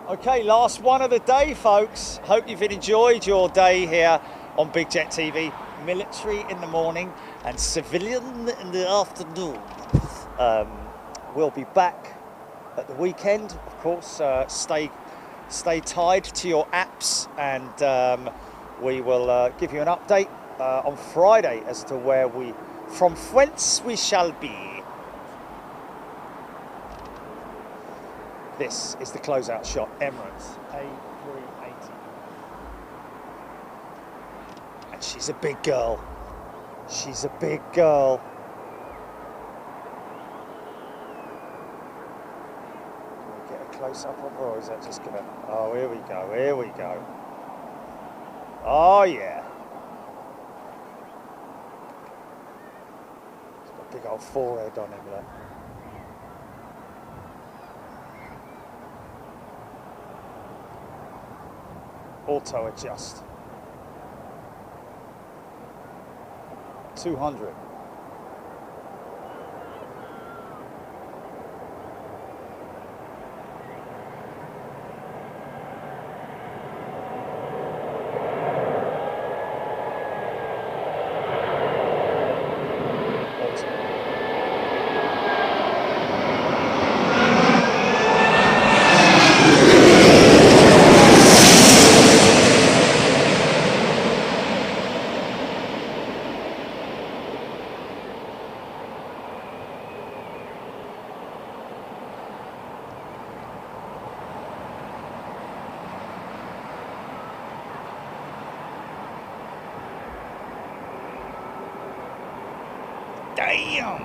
Okay, last one of the day, folks. Hope you've enjoyed your day here on Big Jet TV. Military in the morning and civilian in the afternoon. We'll be back at the weekend. Of course, stay tied to your apps, and we will give you an update on Friday as to from whence we shall be. This is the closeout shot, Emirates A380. And she's a big girl. She's a big girl. Can we get a close-up of her, or is that just gonna... Oh, here we go, here we go. Oh, yeah. He's got a big old forehead on him, look. Auto adjust. 200. Damn!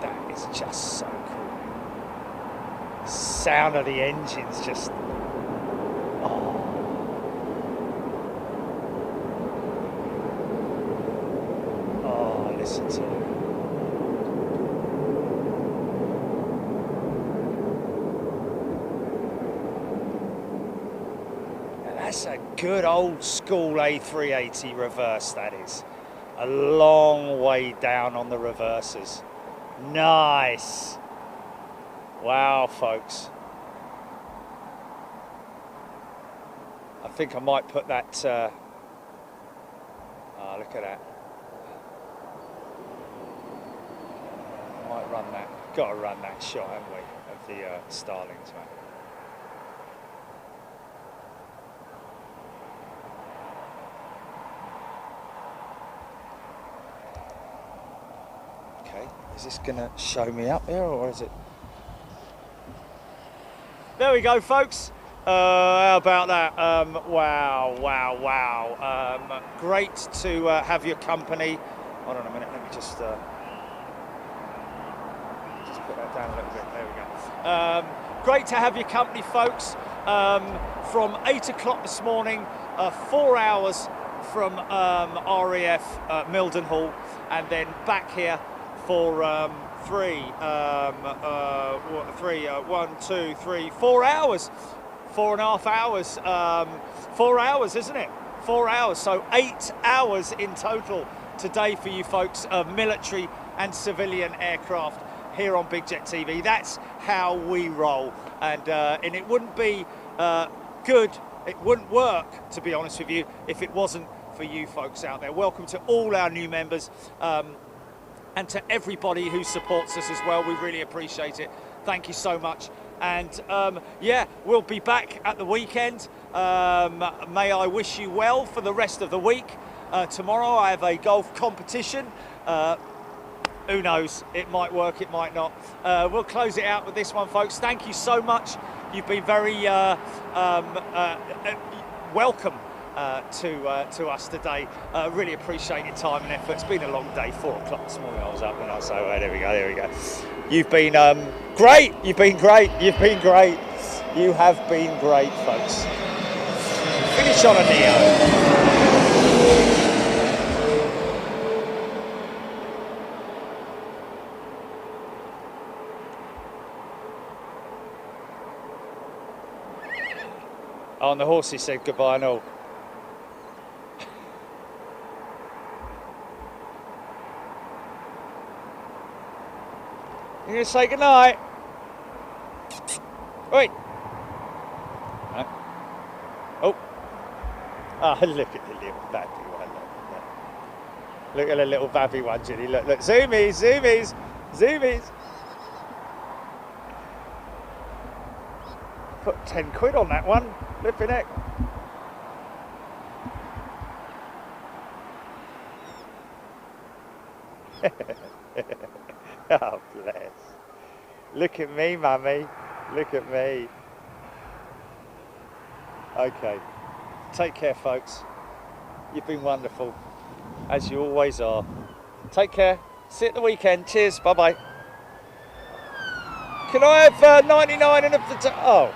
That is just so cool. Sound of the engines just... Oh. Oh, listen to it. Now that's a good old school A380 reverse, that is. A long way down on the reverses. Nice. Wow, folks. I think I might put that... oh, look at that. I might run that. Got to run that shot, haven't we, of the starlings, man. Okay. Is this going to show me up here, or is it? There we go, folks. How about that? Wow. Great to have your company. Hold on a minute, let me just put that down a little bit. There we go. Great to have your company, folks. From 8 o'clock this morning, 4 hours from RAF Mildenhall, and then back here for 4 hours. 4.5 hours. 4 hours, isn't it? 4 hours. So 8 hours in total today for you folks of military and civilian aircraft here on Big Jet TV. That's how we roll. And it wouldn't be good, it wouldn't work, to be honest with you, if it wasn't for you folks out there. Welcome to all our new members. And to everybody who supports us as well. We really appreciate it. Thank you so much. And yeah, we'll be back at the weekend. May I wish you well for the rest of the week. Tomorrow I have a golf competition. Who knows? It might work, it might not. We'll close it out with this one, folks. Thank you so much. You've been very welcome to us today. Really appreciate your time and effort. It's been a long day. 4 o'clock this morning I was up, and I so there we go. You've been great. You've been great. You have been great, folks. Finish on a Neo. Oh, and the horses said goodbye and all. You're going to say goodnight? Wait. No. Oh. Ah, look at the little babby one. Look at the little babby one, Ginny. Look. Zoomies. Put 10 quid on that one. Flipping heck. Oh, bless. Look at me, mummy. Look at me. Okay. Take care, folks. You've been wonderful, as you always are. Take care. See you at the weekend. Cheers. Bye-bye. Can I have 99 and a... Oh.